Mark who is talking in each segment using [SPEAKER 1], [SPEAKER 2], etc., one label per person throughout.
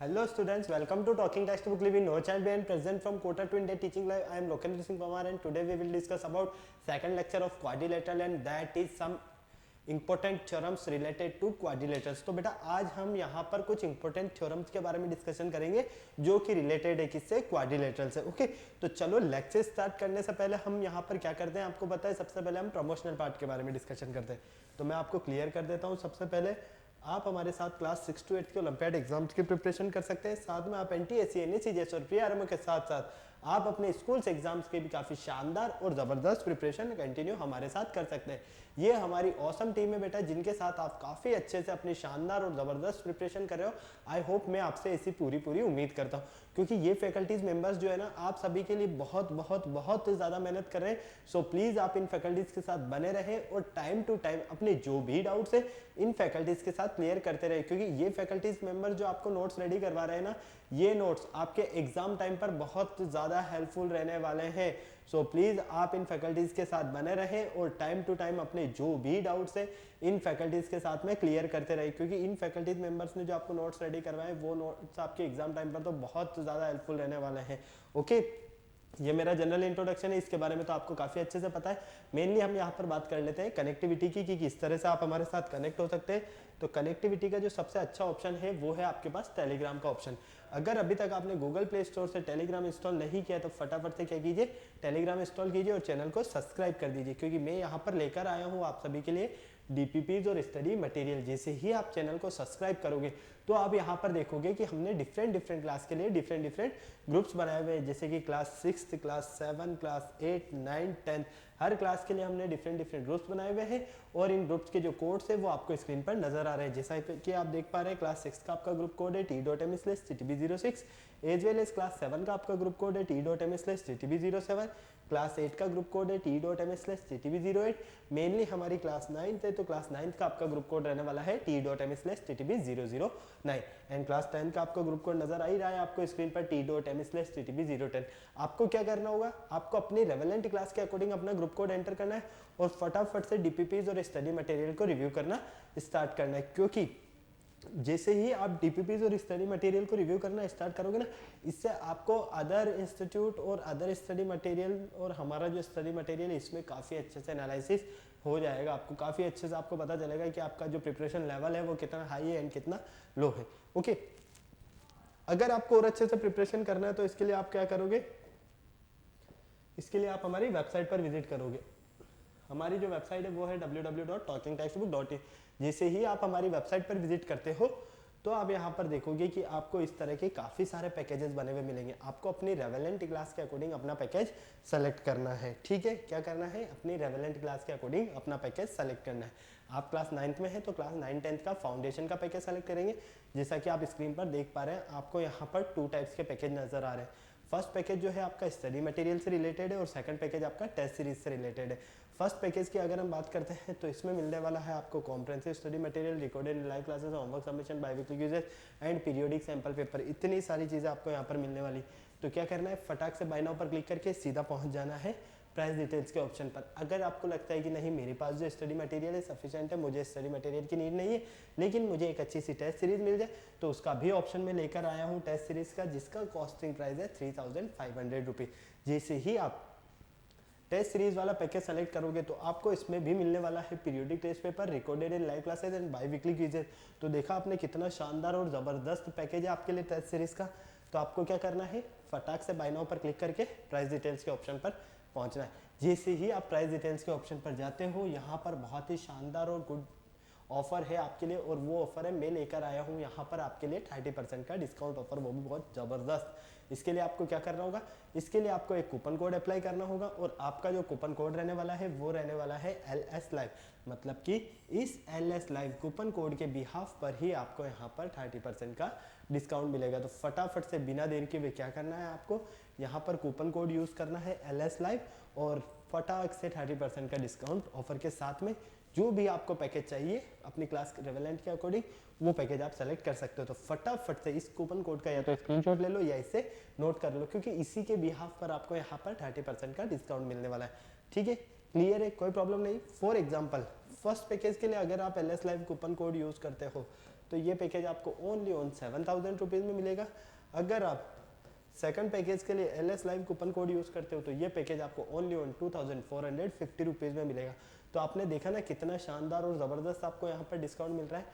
[SPEAKER 1] Hello students, welcome to Talking Textbook Living No Child Behind, present from Kota to India Teaching Live. I am Lokendra Singh Pamar and today we will discuss about second lecture of quadrilateral and that is some important theorems related to quadrilaterals. तो बेटा आज हम यहाँ पर कुछ important theorems के बारे में डिस्कशन करेंगे जो कि रिलेटेड है किससे, क्वाड्रिलेटरल से. ओके, तो चलो लेक्चर स्टार्ट करने से पहले हम यहाँ पर क्या करते हैं आपको पता है. सबसे पहले हम प्रमोशनल पार्ट के बारे में डिस्कशन करते हैं. तो मैं आपको क्लियर कर देता हूँ. सबसे पहले आप हमारे साथ क्लास 6 to 8 के ओलंपियाड एग्जाम्स की प्रिपरेशन कर सकते हैं. साथ में आप एनटीएससी, एनएससी जैसे और प्रीआरएमओ के साथ साथ आप अपने स्कूल्स एग्जाम्स के भी काफी शानदार और जबरदस्त प्रिपरेशन कंटिन्यू हमारे साथ कर सकते हैं. ये हमारी ऑसम टीम है बेटा जिनके साथ आप काफी अच्छे से अपनी शानदार और जबरदस्त प्रिपरेशन कर रहे हो. आई होप मैं आपसे ऐसी पूरी उम्मीद करता हूँ क्योंकि ये फैकल्टीज मेंबर्स जो है ना आप सभी के लिए बहुत ज्यादा मेहनत कर रहे हैं. सो प्लीज आप इन फैकल्टीज के साथ बने रहें और टाइम टू टाइम अपने जो भी डाउट्स है इन फैकल्टीज के साथ क्लियर करते रहे क्योंकि ये फैकल्टीज मेंबर्स जो आपको नोट्स रेडी करवा रहे हैं ना ये नोट्स आपके एग्जाम टाइम पर बहुत ज्यादा हेल्पफुल रहने वाले हैं. सो प्लीज आप इन फैकल्टीज के साथ बने रहें और टाइम टू टाइम अपने जो भी डाउट्स है इन फैकल्टीज के साथ में क्लियर करते रहे क्योंकि इन फैकल्टीज मेंबर्स ने जो आपको नोट्स रेडी करवाए वो नोट्स आपके एग्जाम टाइम पर तो बहुत ज्यादा हेल्पफुल रहने वाले हैं. ओके, ये मेरा जनरल इंट्रोडक्शन है, इसके बारे में तो आपको काफी अच्छे से पता है. मेनली हम यहाँ पर बात कर लेते हैं कनेक्टिविटी की कि किस तरह से आप हमारे साथ कनेक्ट हो सकते हैं. तो कनेक्टिविटी का जो सबसे अच्छा ऑप्शन है वो है आपके पास टेलीग्राम का ऑप्शन. अगर अभी तक आपने गूगल प्ले स्टोर से टेलीग्राम इंस्टॉल नहीं किया तो फटाफट से क्या कीजिए, टेलीग्राम इंस्टॉल कीजिए और चैनल को सब्सक्राइब कर दीजिए क्योंकि मैं यहाँ पर लेकर आया हूँ आप सभी के लिए डीपीपीज और स्टडी मटेरियल. जैसे ही आप चैनल को सब्सक्राइब करोगे तो आप यहाँ पर देखोगे कि हमने डिफरेंट क्लास के लिए डिफरेंट ग्रुप्स बनाए हुए हैं जैसे कि क्लास 6, क्लास 7, क्लास 8, 9, 10 हर क्लास के लिए हमने डिफरेंट ग्रुप्स बनाए हुए हैं और इन ग्रुप्स के जो कोड्स है वो आपको स्क्रीन पर नजर आ रहे हैं. जैसा कि आप देख पा रहे हैं क्लास 6 का आपका ग्रुप कोड है t.m/ttb06 as well as class 7 का आपका ग्रुप कोड है t.m/ttb07. क्लास 8 का ग्रुप कोड है t.m/ttb08. मेनली हमारी क्लास 9 है तो क्लास 9 का आपका ग्रुप कोड रहने वाला है t.m/ttb009 एंड क्लास 10 का आपका ग्रुप कोड नजर आ ही रहा है आपको स्क्रीन पर t.m/ttb010. आपको क्या करना होगा, आपको अपनी रेवेलेंट क्लास के अकॉर्डिंग अपना ग्रुप कोड एंटर करना है और फटाफट से डीपीपीज और स्टडी मटेरियल को रिव्यू करना स्टार्ट करना है क्योंकि जैसे ही आप डीपीपीज और स्टडी मटेरियल को रिव्यू करना स्टार्ट करोगे ना इससे आपको अदर इंस्टीट्यूट और अदर स्टडी मटेरियल और हमारा जो स्टडी मटेरियल है इसमें काफ़ी अच्छे से एनालिसिस हो जाएगा. आपको काफ़ी अच्छे से आपको पता चलेगा कि आपका जो प्रिपरेशन लेवल है वो कितना हाई है एंड कितना लो है. ओके, अगर आपको और अच्छे से प्रिपरेशन करना है तो इसके लिए आप क्या करोगे, इसके लिए आप हमारी वेबसाइट पर विजिट करोगे. हमारी जो वेबसाइट है वो है www.talkingtextbook.in. जैसे ही आप हमारी वेबसाइट पर विजिट करते हो तो आप यहाँ पर देखोगे कि आपको इस तरह के काफ़ी सारे पैकेजेस बने हुए मिलेंगे. आपको अपनी रेवेलेंट क्लास के अकॉर्डिंग अपना पैकेज सेलेक्ट करना है. ठीक है, क्या करना है, अपनी रेवेलेंट क्लास के अकॉर्डिंग अपना पैकेज सेलेक्ट करना है. आप क्लास 9th में है तो क्लास 9, 10th का फाउंडेशन का पैकेज सेलेक्ट करेंगे. जैसा कि आप स्क्रीन पर देख पा रहे हैं आपको यहाँ पर 2 टाइप्स के पैकेज नजर आ रहे हैं. फर्स्ट पैकेज जो है आपका स्टडी मटेरियल से रिलेटेड है और सेकंड पैकेज आपका टेस्ट सीरीज से रिलेटेड है. फर्स्ट पैकेज की अगर हम बात करते हैं तो इसमें मिलने वाला है आपको comprehensive study material, recorded live classes, homework submission, biweekly quizzes and periodic sample paper. इतनी सारी चीज़ें आपको यहाँ पर मिलने वाली. तो क्या करना है, फटाक से बाय नाउ पर क्लिक करके सीधा पहुँच जाना है प्राइस डिटेल्स के ऑप्शन पर. अगर आपको लगता है कि नहीं मेरे पास जो स्टडी मटेरियल है सफिशिएंट है, मुझे स्टडी मटेरियल की नीड नहीं है लेकिन मुझे एक अच्छी सी टेस्ट सीरीज मिल जाए तो उसका भी ऑप्शन में लेकर आया हूँ टेस्ट सीरीज का जिसका कॉस्टिंग प्राइस है 3500 रुपीज. जैसे ही आप टेस्ट सीरीज वाला पैकेज सेलेक्ट करोगे तो आपको इसमें भी मिलने वाला है periodic test paper, recorded and live classes and biweekly quizzes. तो देखा आपने कितना शानदार और जबरदस्त पैकेज है आपके लिए टेस्ट सीरीज का. तो आपको क्या करना है, फटाक से बाय नाउ पर क्लिक करके प्राइस डिटेल्स के ऑप्शन पर पहुंचना है. जैसे ही आप प्राइस डिटेल्स के ऑप्शन पर जाते हो यहाँ पर बहुत ही शानदार और गुड ऑफर है आपके लिए और वो ऑफर है मैं लेकर आया हूँ यहाँ पर आपके लिए 30% का डिस्काउंट ऑफर, वो भी बहुत ज़बरदस्त. इसके लिए आपको क्या करना होगा, इसके लिए आपको एक कूपन कोड अप्लाई करना होगा और आपका जो कूपन कोड रहने वाला है वो रहने वाला है LS लाइव. मतलब कि इस LS लाइव कूपन कोड के बिहाफ पर ही आपको यहाँ पर 30% का डिस्काउंट मिलेगा. तो फटाफट से बिना देर के क्या करना है, आपको यहाँ पर कूपन कोड यूज़ करना है LS लाइव और फटाक से 30% का डिस्काउंट ऑफर के साथ में जो भी आपको पैकेज चाहिए अपनी क्लास रेवेलेंट के अकॉर्डिंग वो पैकेज आप सेलेक्ट कर सकते हो. तो फटाफट से इस कूपन कोड का या तो स्क्रीनशॉट ले लो या इसे नोट कर लो क्योंकि इसी के बिहाफ पर आपको यहाँ पर 30% का डिस्काउंट मिलने वाला है. ठीक है, क्लियर है, कोई प्रॉब्लम नहीं. फॉर एग्जाम्पल फर्स्ट पैकेज के लिए अगर आप LS live coupon code use करते हो तो ये पैकेज आपको ओनली ऑन 7,000 रुपीज़ में मिलेगा। अगर आप सेकंड पैकेज के लिए LS live coupon code use करते हो तो ये पैकेज आपको ओनली ऑन 2,450 रुपीज़ में मिलेगा। तो आपने देखा ना कितना शानदार और ज़बरदस्त आपको यहाँ पर डिस्काउंट मिल रहा है।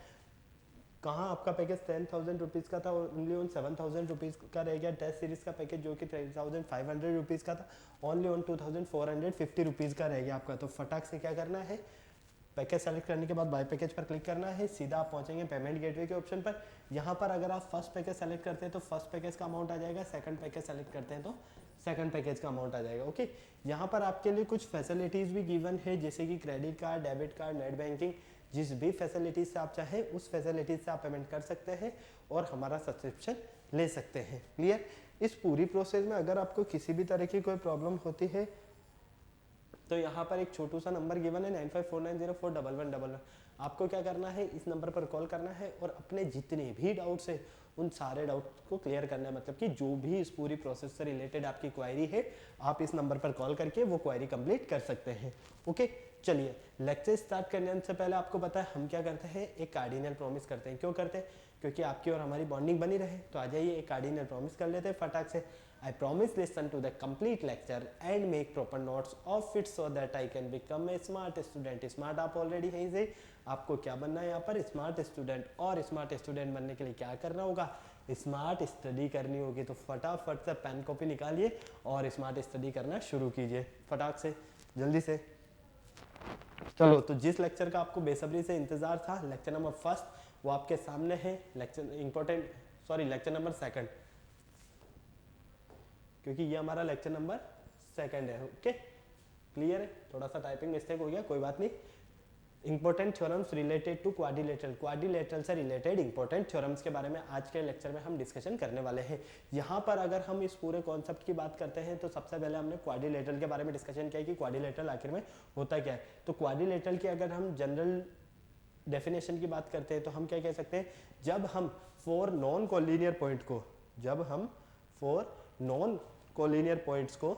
[SPEAKER 1] कहाँ आपका पैकेज 10,000 रुपीज़ का था, ओनली ऑन 7,000 रुपीज़ का रह गया। टेस्ट सीरीज़ का पैकेज जो कि 3,500 रुपीज़ का था, ओनली ऑन 2,450 रुपीज़ का रह गया आपका। तो फटाक से क्या करना है, पैकेज सेलेक्ट करने के बाद बाय पैकेज पर क्लिक करना है, सीधा आप पहुंचेंगे पेमेंट गेटवे के ऑप्शन पर। यहाँ पर अगर आप फर्स्ट पैकेज सेलेक्ट करते हैं तो फर्स्ट पैकेज का अमाउंट आ जाएगा, सेकंड पैकेज सेलेक्ट करते हैं तो सेकंड पैकेज का अमाउंट आ जाएगा। ओके, यहाँ पर आपके लिए कुछ फैसिलिटीज़ भी गिवन है, जैसे कि credit card, debit card, net banking, जिस भी फैसिलिटीज़ से आप चाहें उस फैसिलिटीज़ से आप पेमेंट कर सकते हैं और हमारा सब्सक्रिप्शन ले सकते हैं। क्लियर। इस पूरी प्रोसेस में अगर आपको किसी भी तरह की कोई प्रॉब्लम होती है तो यहाँ पर एक छोटू सा नंबर गिवन है 9549041111। आपको क्या करना है, इस नंबर पर कॉल करना है और अपने जितने भी डाउट्स है उन सारे डाउट्स को क्लियर करना है। मतलब कि जो भी इस पूरी प्रोसेस से रिलेटेड आपकी क्वायरी है आप इस नंबर पर कॉल करके वो क्वायरी कंप्लीट कर सकते हैं। ओके, चलिए लेक्चर स्टार्ट करने से पहले आपको पता है हम क्या करते हैं, एक कार्डिनल प्रॉमिस करते हैं। क्यों करते हैं, क्योंकि आपकी और हमारी बॉन्डिंग बनी रहे। तो आ जाइए एक कार्डिनल प्रॉमिस कर लेते हैं फटाक से। I promise listen to the complete lecture and make proper notes of it so that I can become a smart student. Smart आप ऑलरेडी हैं से, आपको क्या बनना है यहाँ पर, स्मार्ट स्टूडेंट। और स्मार्ट स्टूडेंट बनने के लिए क्या करना होगा, स्मार्ट स्टडी करनी होगी। तो फटाफट से पेन कॉपी निकालिए और स्मार्ट स्टडी करना शुरू कीजिए फटाक से, जल्दी से। चलो, तो जिस लेक्चर का आपको बेसब्री से इंतजार था, लेक्चर नंबर फर्स्ट, वो आपके सामने है। लेक्चर नंबर सेकंड, क्योंकि ये हमारा लेक्चर नंबर सेकंड है। ओके, क्लियर है। थोड़ा सा टाइपिंग मिस्टेक हो गया, कोई बात नहीं। Important theorems related to quadrilateral, quadrilateral से रिलेटेड इंपॉर्टेंट थ्योरम्स के बारे में आज के लेक्चर में हम डिस्कशन करने वाले हैं। यहाँ पर अगर हम इस पूरे कॉन्सेप्ट की बात करते हैं तो सबसे पहले हमने क्वाड्रिलेटरल के बारे में डिस्कशन किया कि क्वाड्रिलेटरल आखिर में होता क्या है। तो क्वाड्रिलेटरल की अगर हम जनरल डेफिनेशन की बात करते हैं तो हम क्या कह सकते हैं, जब हम फोर नॉन कोलिनियर पॉइंट्स को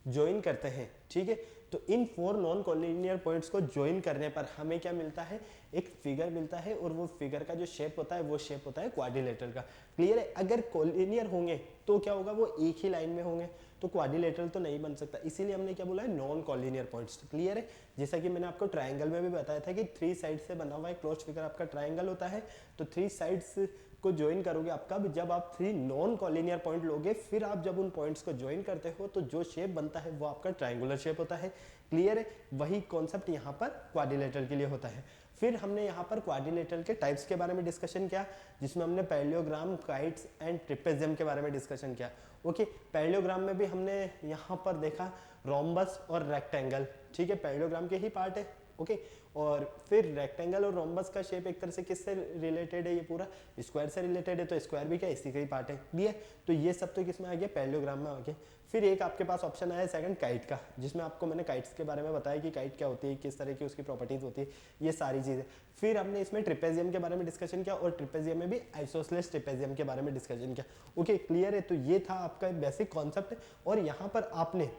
[SPEAKER 1] ज्वाइन करते हैं, ठीक है, तो इन फोर नॉन कोलिनियर पॉइंट्स को ज्वाइन करने पर हमें क्या मिलता है, एक फिगर मिलता है और वो फिगर का जो शेप होता है वो शेप होता है क्वाड्रिलेटरल का। क्लियर है। अगर कोलिनियर होंगे तो क्या होगा, वो एक ही लाइन में होंगे, तो क्वाड्रिलेटरल तो नहीं बन सकता। इसीलिए हमने क्या बोला है, नॉन कोलिनियर पॉइंट्स। क्लियर है। जैसा कि मैंने आपको ट्राइंगल में भी बताया था कि 3 साइड से बना हुआ एक क्लोज्ड फिगर आपका ट्राइंगल होता है। तो 3 साइड्स को ज्वाइन करोगे आप कब, जब आप 3 नॉन कोलिनियर पॉइंट लोगे, फिर आप जब उन पॉइंट्स को ज्वाइन करते हो तो जो शेप बनता है वो आपका ट्राइंगुलर शेप होता है। क्लियर है। वही कॉन्सेप्ट यहाँ पर क्वाड्रिलेटरल के लिए होता है। फिर हमने यहाँ पर क्वाड्रिलेटरल के टाइप्स के बारे में डिस्कशन किया, जिसमें हमने पैरेललोग्राम, काइट्स एंड ट्रेपेजियम के बारे में डिस्कशन किया। ओके, पैरेललोग्राम में भी हमने यहाँ पर देखा रोम्बस और रेक्टेंगल, ठीक है, पैरेललोग्राम के ही पार्ट है। ओके, और फिर रेक्टेंगल और रोम्बस का शेप एक तरह से किससे रिलेटेड है, ये पूरा स्क्वायर से रिलेटेड है, तो स्क्वायर भी क्या इसी का ही पार्ट है। भी है, तो ये सब तो किसमें आ गया, पैरेललोग्राम में आ गया। फिर एक आपके पास ऑप्शन आया सेकंड, काइट का, जिसमें आपको मैंने काइट्स के बारे में बताया कि काइट क्या होती है, किस तरह की उसकी प्रॉपर्टीज होती है, ये सारी चीज़ें। फिर हमने इसमें ट्रेपेजियम के बारे में डिस्कशन किया और ट्रेपेजियम में भी आइसोसेलेस ट्रेपेजियम के बारे में डिस्कशन किया। ओके, क्लियर है। तो ये था आपका बेसिक कॉन्सेप्ट। और यहाँ पर आपने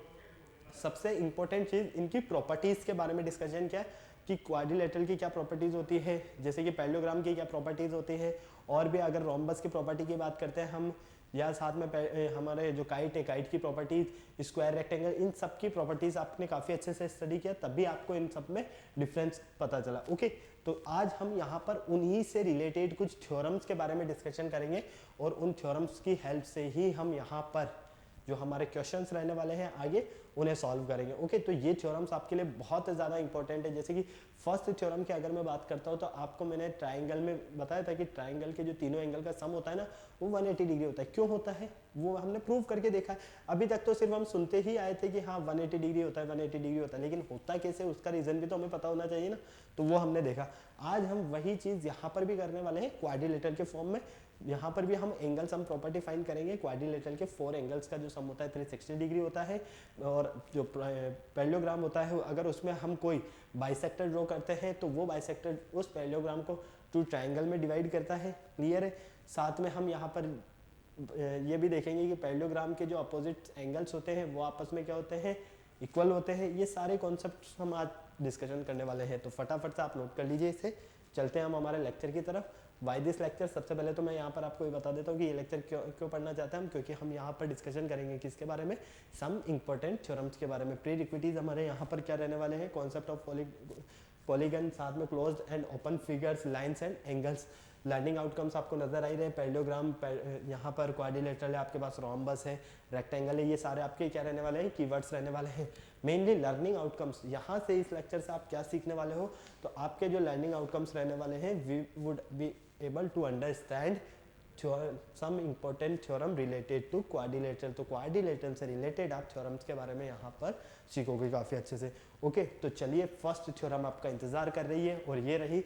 [SPEAKER 1] सबसे इंपॉर्टेंट चीज़ इनकी प्रॉपर्टीज़ के बारे में डिस्कशन किया कि क्वाड्रिलेटरल की क्या प्रॉपर्टीज़ होती है, जैसे कि पैरेललोग्राम की क्या प्रॉपर्टीज़ होती है, और भी अगर रोम्बस की प्रॉपर्टी की बात करते हैं हम, या साथ में हमारे जो काइट है, काइट की प्रॉपर्टीज़, स्क्वायर, रेक्टेंगल, इन सब की प्रॉपर्टीज़ आपने काफ़ी अच्छे से स्टडी किया, तभी आपको इन सब में डिफरेंस पता चला। ओके, तो आज हम यहाँ पर उन्हीं से रिलेटेड कुछ थ्योरम्स के बारे में डिस्कशन करेंगे और उन थ्योरम्स की हेल्प से ही हम यहाँ पर जो हमारे क्वेश्चंस रहने वाले हैं आगे उन्हें सॉल्व करेंगे। ओके, तो ये थ्योरम्स आपके लिए बहुत ज़्यादा इंपॉर्टेंट है। जैसे कि फर्स्ट थ्योरम की अगर मैं बात करता हूँ तो आपको मैंने ट्राइंगल में बताया था कि ट्राइंगल के जो तीनों एंगल का सम होता है ना, वो 180 डिग्री होता है। क्यों होता है वो हमने प्रूव करके देखा है। अभी तक तो सिर्फ हम सुनते ही आए थे कि हाँ 180 डिग्री होता है, 180 डिग्री होता है, लेकिन होता कैसे, उसका रीज़न भी तो हमें पता होना चाहिए ना, तो वो हमने देखा। आज हम वही चीज़ यहाँ पर भी करने वाले हैं क्वाड्रिलेटरल के फॉर्म में। यहाँ पर भी हम एंगल सम प्रॉपर्टी फाइंड करेंगे। क्वाड्रिलेटरल के 4 एंगल्स का जो सम होता है 360 डिग्री होता है, और जो पैरेललोग्राम होता है अगर उसमें हम कोई बाइसेक्टर ड्रॉ करते हैं तो वो बाइसेक्टर उस पैरेललोग्राम को 2 ट्राइंगल में डिवाइड करता है। क्लियर है। साथ में हम यहाँ पर ये भी देखेंगे कि पैरेललोग्राम के जो अपोजिट एंगल्स होते हैं वो आपस में क्या होते हैं, इक्वल होते हैं। ये सारे कॉन्सेप्ट हम आज डिस्कशन करने वाले हैं, तो फटाफट से आप नोट कर लीजिए इसे। चलते हैं हम हमारे लेक्चर की तरफ। वाई दिस लेक्चर, सबसे पहले तो मैं यहाँ पर आपको ये बता देता हूँ कि ये लेक्चर क्यों पढ़ना चाहते हैं हम, क्योंकि हम यहाँ पर डिस्कशन करेंगे किसके बारे में, सम इंपॉर्टेंट थ्योरम्स के बारे में। प्री रिक्विटीज हमारे यहाँ पर क्या रहने वाले हैं, कॉन्सेप्ट ऑफ पॉलीगन, साथ में closed end open figures, lines and angles. Learning outcomes आपको नजर आ ही रहे हैं, पैरेललोग्राम, यहाँ पर क्वाड्रिलेटरल है, आपके पास रोम्बस है, रेक्टेंगल है, ये सारे आपके क्या रहने वाले हैं, कीवर्ड्स रहने वाले हैं। मेनली लर्निंग आउटकम्स, यहाँ से इस लेक्चर से आप क्या सीखने वाले हो, तो आपके जो लर्निंग आउटकम्स रहने वाले हैं, we would be able to understand some important theorem related to quadrilateral. तो क्वाड्रिलेटरल से रिलेटेड आप थ्योरम्स के बारे में यहाँ पर सीखोगे काफ़ी अच्छे से। ओके, तो चलिए फर्स्ट थ्योरम आपका इंतजार कर रही है और ये रही,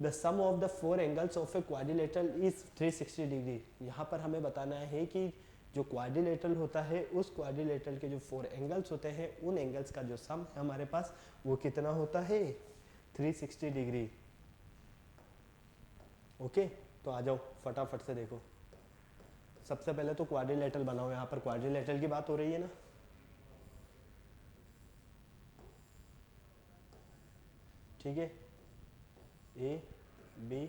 [SPEAKER 1] the sum of the 4 angles of a quadrilateral is 360 degree. यहाँ पर हमें बताना है कि जो क्वाड्रिलेटरल होता है उस क्वाड्रिलेटरल के जो 4 एंगल्स होते हैं उन एंगल्स का जो सम है हमारे पास वो कितना होता है, 360 डिग्री। ओके, तो आ जाओ फटाफट से देखो। सबसे पहले तो क्वाड्रिलेटरल बनाओ, यहाँ पर क्वाड्रिलेटरल की बात हो रही है ना। ठीक है, ए बी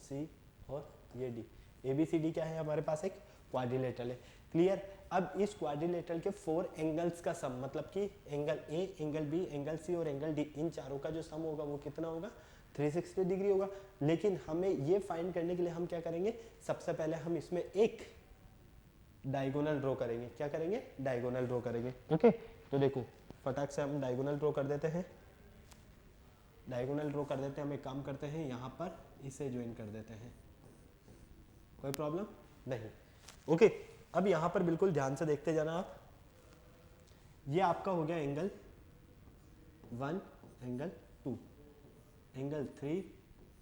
[SPEAKER 1] सी और ये D, A B C D क्या है हमारे पास, एक क्वाड्रिलेटरल है। क्लियर। अब इस क्वाड्रिलेटरल के 4 एंगल्स का सम, मतलब कि angle A, angle B, angle C और एंगल डी, इन चारों का जो सम होगा वो कितना होगा, 360 डिग्री होगा। लेकिन हमें ये फाइंड करने के लिए हम क्या करेंगे, सबसे पहले हम इसमें एक डायगोनल ड्रॉ करेंगे। क्या करेंगे, डायगोनल ड्रॉ करेंगे। ओके, तो देखो फटाक से हम डायगोनल ड्रॉ कर देते हैं। डायगोनल ड्रॉ कर देते हैं, हम एक काम करते हैं, यहाँ पर इसे ज्वाइन कर देते हैं, कोई प्रॉब्लम नहीं। ओके, अब यहाँ पर बिल्कुल ध्यान से देखते जाना आप। ये आपका हो गया एंगल 1, एंगल 2, एंगल 3,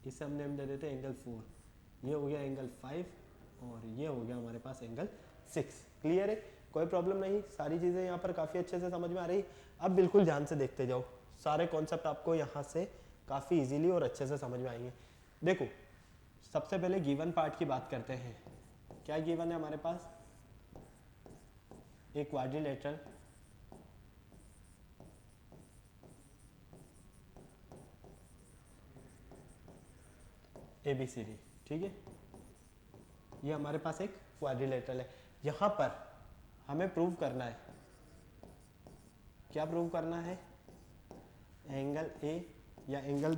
[SPEAKER 1] इसे हमने हम दे देते हैं एंगल 4, ये हो गया एंगल 5 और ये हो गया हमारे पास एंगल 6। क्लियर है, कोई प्रॉब्लम नहीं, सारी चीज़ें यहाँ पर काफ़ी अच्छे से समझ में आ रही। अब बिल्कुल ध्यान से देखते जाओ, सारे कॉन्सेप्ट आपको यहाँ से काफ़ी इजीली और अच्छे से समझ में आएंगे। देखो सबसे पहले गिवन पार्ट की बात करते हैं। क्या गिवन है हमारे पास, एक क्वाड्रिलेटरल ABCD, ठीक है, ये हमारे पास एक क्वाड्रिलेटरल है। यहाँ पर हमें प्रूव करना है, क्या प्रूव करना है, एंगल A या एंगल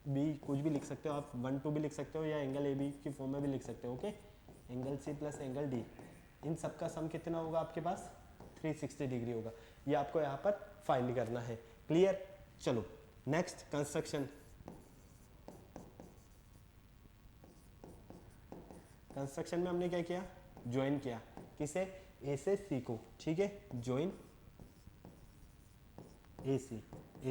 [SPEAKER 1] B, कुछ भी लिख सकते हो आप, 1 2 भी लिख सकते हो या एंगल AB की फॉर्म में भी लिख सकते हो। Okay, angle C plus angle D, इन सब का सम कितना होगा आपके पास, 360 डिग्री होगा। ये आपको यहाँ पर फाइंड करना है। क्लियर, चलो नेक्स्ट कंस्ट्रक्शन। कंस्ट्रक्शन में हमने क्या किया, ज्वाइन किया, किसे, ए से सी को। ठीक है, ज्वाइन ए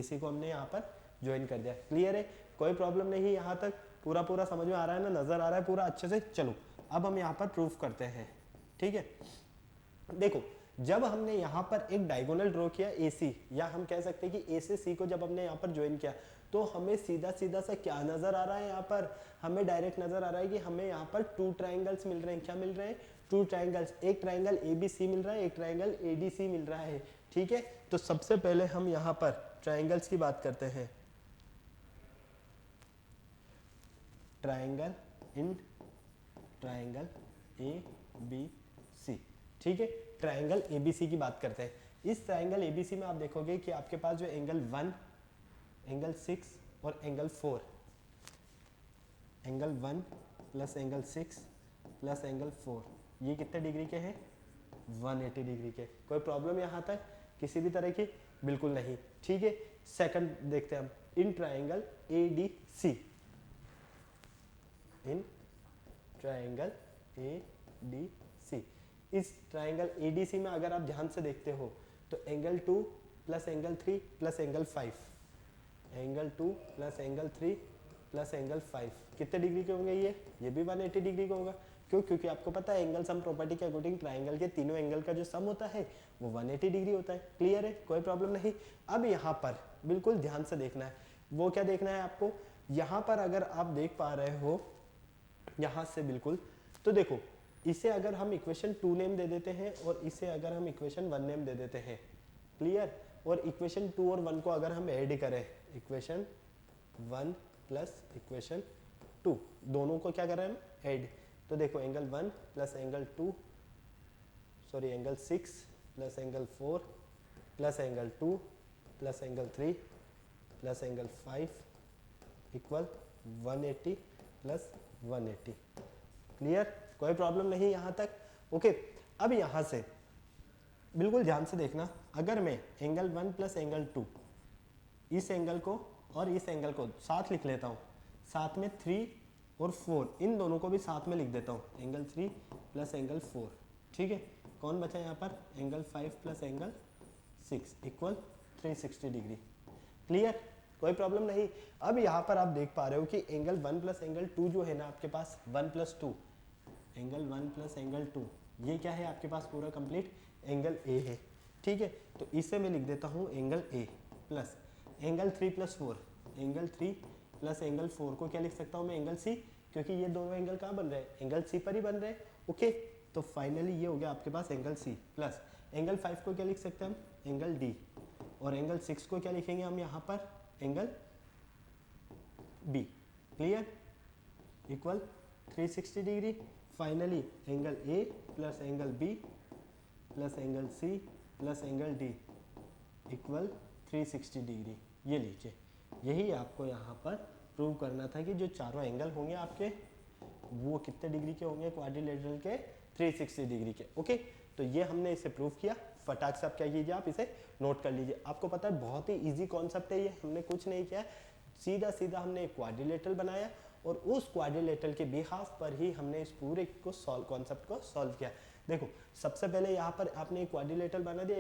[SPEAKER 1] सी को हमने यहाँ पर ज्वाइन कर दिया। क्लियर है, कोई प्रॉब्लम नहीं, यहाँ तक पूरा पूरा समझ में आ रहा है ना, नजर आ रहा है पूरा अच्छे से। चलो अब हम यहाँ पर प्रूफ करते हैं। ठीक है, देखो जब हमने यहाँ पर एक डायगोनल ड्रॉ किया AC, या हम कह सकते हैं कि A से C को जब हमने यहाँ पर ज्वाइन किया तो हमें सीधा सीधा सा क्या नजर आ रहा है, यहाँ पर हमें डायरेक्ट नजर आ रहा है कि हमें यहाँ पर 2 ट्राइंगल्स मिल रहे हैं। क्या मिल रहे हैं, 2 ट्राइंगल्स, एक ट्राइंगल ABC मिल रहा है, एक ट्राइंगल ADC मिल रहा है। ठीक है, तो सबसे पहले हम यहाँ पर ट्राइंगल्स की बात करते हैं। ट्राइंगल इन ट्राइंगल ABC, ठीक है, ट्राइंगल ABC की बात करते हैं। इस ट्राइंगल ABC में आप देखोगे कि आपके पास जो एंगल 1, एंगल 6 और angle 4, angle 1 plus angle 6 plus angle 4, ये कितने डिग्री के हैं, 180 डिग्री के। कोई प्रॉब्लम यहाँ तक किसी भी तरह की, बिल्कुल नहीं। ठीक है, सेकंड देखते हैं हम, in triangle ADC, in triangle ADC, इस ट्राइंगल ADC में अगर आप ध्यान से देखते हो तो angle 2 plus angle 3 plus angle 5, angle 2 plus angle 3 plus angle 5 कितने डिग्री के होंगे, ये भी 180 डिग्री का होगा। क्यों, क्योंकि आपको पता है एंगल सम प्रॉपर्टी के अकॉर्डिंग ट्राइंगल के तीनों एंगल का जो सम होता है वो 180 डिग्री होता है। क्लियर है, कोई प्रॉब्लम नहीं। अब यहाँ पर बिल्कुल ध्यान से देखना है, वो क्या देखना है आपको, यहाँ पर अगर आप देख पा रहे हो यहाँ से बिल्कुल, तो देखो इसे अगर हम इक्वेशन 2 नेम दे देते हैं और इसे अगर हम इक्वेशन 1 नेम दे देते हैं। क्लियर, और इक्वेशन 2 और 1 को अगर हम ऐड करें, इक्वेशन 1 प्लस इक्वेशन 2, दोनों को क्या कर रहे हैं हम ऐड। तो देखो angle 1 plus angle 2 sorry angle 6 plus angle 4 plus angle 2 plus angle 3 plus angle 5 equal 180 plus 180। Clear, कोई प्रॉब्लम नहीं यहाँ तक। ओके, अब यहाँ से बिल्कुल ध्यान से देखना, अगर मैं एंगल 1 प्लस एंगल 2 इस एंगल को और इस एंगल को साथ लिख लेता हूँ, साथ में 3 और 4 इन दोनों को भी साथ में लिख देता हूँ, एंगल 3 प्लस एंगल 4, ठीक है। कौन बचा यहाँ पर, angle 5 plus angle 6 equal 360 degree. Clear, कोई प्रॉब्लम नहीं। अब यहाँ पर आप देख पा रहे हो कि एंगल 1 प्लस एंगल 2 जो है ना आपके पास 1 प्लस 2, एंगल 1 प्लस एंगल 2 ये क्या है आपके पास पूरा कंप्लीट एंगल ए है, ठीक है। तो इसे मैं लिख देता हूँ angle A plus angle 3 plus 4, angle 3 plus angle 4 को क्या लिख सकता हूँ मैं, एंगल सी, क्योंकि ये दोनों एंगल कहाँ बन रहे हैं, एंगल सी पर ही बन रहे हैं। ओके, तो फाइनली ये हो गया आपके पास एंगल सी प्लस एंगल 5 को क्या लिख सकते हैं हम, एंगल डी, और एंगल 6 को क्या लिखेंगे हम यहाँ पर, angle B. Clear, equal 360 degree. Finally angle A plus angle B plus angle C plus angle D equal 360 degree. ये लीजिए, यही आपको यहाँ पर प्रूव करना था कि जो चारों एंगल होंगे आपके वो कितने डिग्री के होंगे, क्वाड्रिलेटरल के 360 डिग्री के। ओके, तो ये हमने इसे प्रूव किया। फटाक से आप क्या कीजिए, आप इसे नोट कर लीजिए। आपको पता है बहुत ही इजी कॉन्सेप्ट है ये, हमने कुछ नहीं किया, सीधा सीधा हमने एक क्वाड्रिलेटरल बनाया और उस क्वाड्रिलेटरल के बिहाफ पर ही हमने इस पूरे को कॉन्सेप्ट को सॉल्व किया। देखो सबसे पहले यहाँ पर आपने एक क्वाड्रिलेटरल बना दिया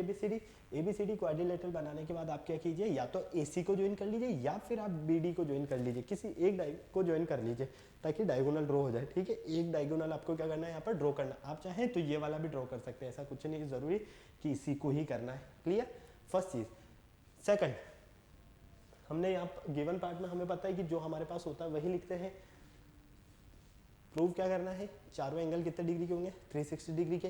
[SPEAKER 1] एबीसीडी क्वाड्रिलेटरल बनाने के बाद आप क्या कीजिए, या तो एसी को ज्वाइन कर लीजिए या फिर आप बीडी को ज्वाइन कर लीजिए, किसी एक को ज्वाइन कर लीजिए ताकि डायगोनल ड्रॉ हो जाए, ठीक है। एक डायगोनल आपको क्या करना है यहाँ पर ड्रॉ करना, आप चाहें तो ये वाला भी ड्रॉ कर सकते हैं, ऐसा कुछ नहीं जरूरी कि इसी को ही करना है। क्लियर, फर्स्ट चीज। सेकंड, हमने यहाँ गिवन पार्ट में हमें पता है कि जो हमारे पास होता है वही लिखते हैं। प्रूव क्या करना है, चारों एंगल कितने डिग्री के होंगे, 360 डिग्री के।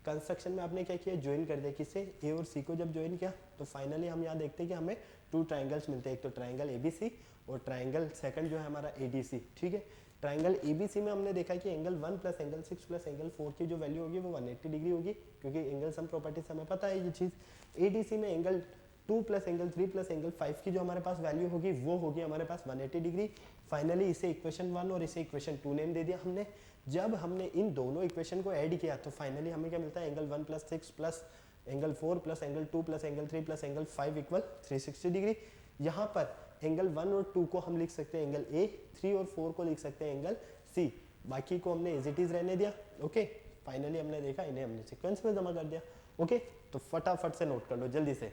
[SPEAKER 1] कंस्ट्रक्शन में आपने क्या किया, ज्वाइन कर दिया, किसे, ए और सी को जब ज्वाइन किया तो फाइनली हम यहाँ देखते हैं कि हमें 2 ट्राइंगल्स मिलते हैं, एक तो ट्राइंगल एबीसी और ट्राइंगल सेकंड जो है हमारा एडीसी, ठीक है। ट्राइंगल एबीसी में हमने देखा कि angle 1 plus angle 6 plus angle 4 की जो वैल्यू होगी वो 180 डिग्री होगी, क्योंकि एंगल सम प्रॉपर्टी से हमें पता है ये चीज़। एडीसी में angle 2 plus angle 3 plus angle 5 की जो हमारे पास वैल्यू होगी वो होगी हमारे पास 180 डिग्री। फाइनली इसे इक्वेशन 1 और इसे इक्वेशन 2 नेम दे दिया हमने। जब हमने इन दोनों इक्वेशन को ऐड किया तो फाइनली हमें क्या मिलता है, angle 1 plus 6 plus angle 4 plus angle 2 plus angle 3 plus angle 5 equal 360 degree. यहाँ पर एंगल 1 और 2 को हम लिख सकते हैं एंगल ए, 3 और 4 को लिख सकते हैं एंगल सी, बाकी को हमने एज इट इज रहने दिया। ओके, फाइनली हमने देखा इन्हें हमने सीक्वेंस में जमा कर दिया। ओके, तो फटाफट से नोट कर लो जल्दी से,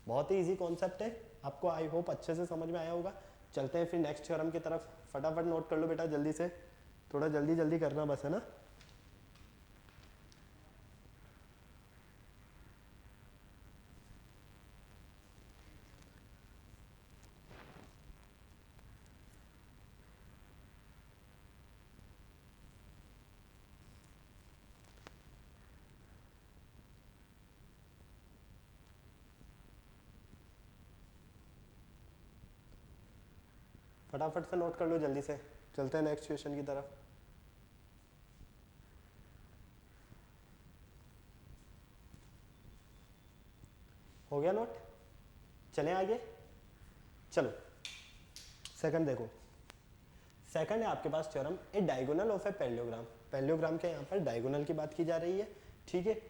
[SPEAKER 1] बहुत ही इजी कॉन्सेप्ट है, आपको आई होप अच्छे से समझ में आया होगा। चलते हैं फिर नेक्स्ट थ्योरम की तरफ, फटाफट नोट कर लो बेटा जल्दी से, थोड़ा जल्दी जल्दी करना बस, है ना। फटाफट से नोट कर लो जल्दी से, चलते हैं नेक्स्ट क्वेश्चन की तरफ। हो गया नोट, चलें आगे। चलो सेकंड देखो, सेकंड है आपके पास theorem a diagonal of a parallelogram. Parallelogram के यहाँ पर डायगोनल की बात की जा रही है, ठीक है।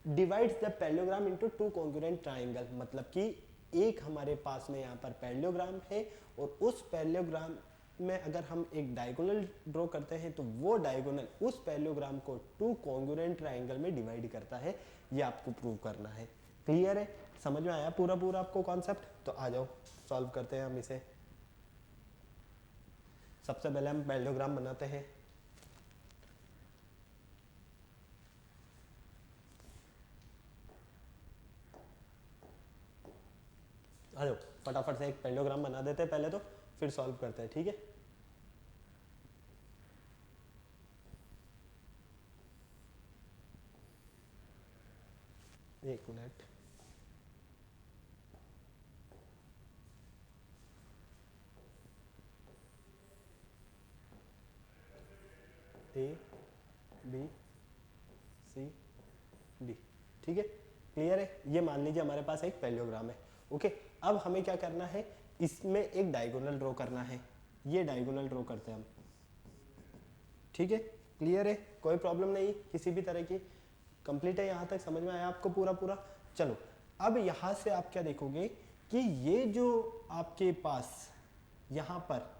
[SPEAKER 1] Divides the parallelogram into 2 congruent triangle, मतलब कि एक हमारे पास में यहाँ पर पैरेललोग्राम है और उस पैरेललोग्राम में अगर हम एक डायगोनल ड्रॉ करते हैं तो वो डायगोनल उस पैरेललोग्राम को 2 कॉन्ग्रुएंट ट्राइंगल में डिवाइड करता है, ये आपको प्रूव करना है। क्लियर है, समझ में आया पूरा पूरा आपको कॉन्सेप्ट। तो आ जाओ सॉल्व करते हैं हम इसे। सबसे पहले हम पैरेललोग्राम बनाते हैं। आ जाओ फटाफट से एक पैरेललोग्राम बना देते हैं पहले, तो फिर सॉल्व करते हैं, ठीक है। एक मिनट, सी डी, ठीक है, क्लियर है। ये मान लीजिए हमारे पास एक पैरेललोग्राम है। ओके, अब हमें क्या करना है, इसमें एक डायगोनल ड्रॉ करना है। ये डायगोनल ड्रॉ करते हैं हम, ठीक है, क्लियर है, कोई प्रॉब्लम नहीं किसी भी तरह की, कंप्लीट है, यहाँ तक समझ में आया आपको पूरा पूरा। चलो अब यहाँ से आप क्या देखोगे कि ये जो आपके पास यहाँ पर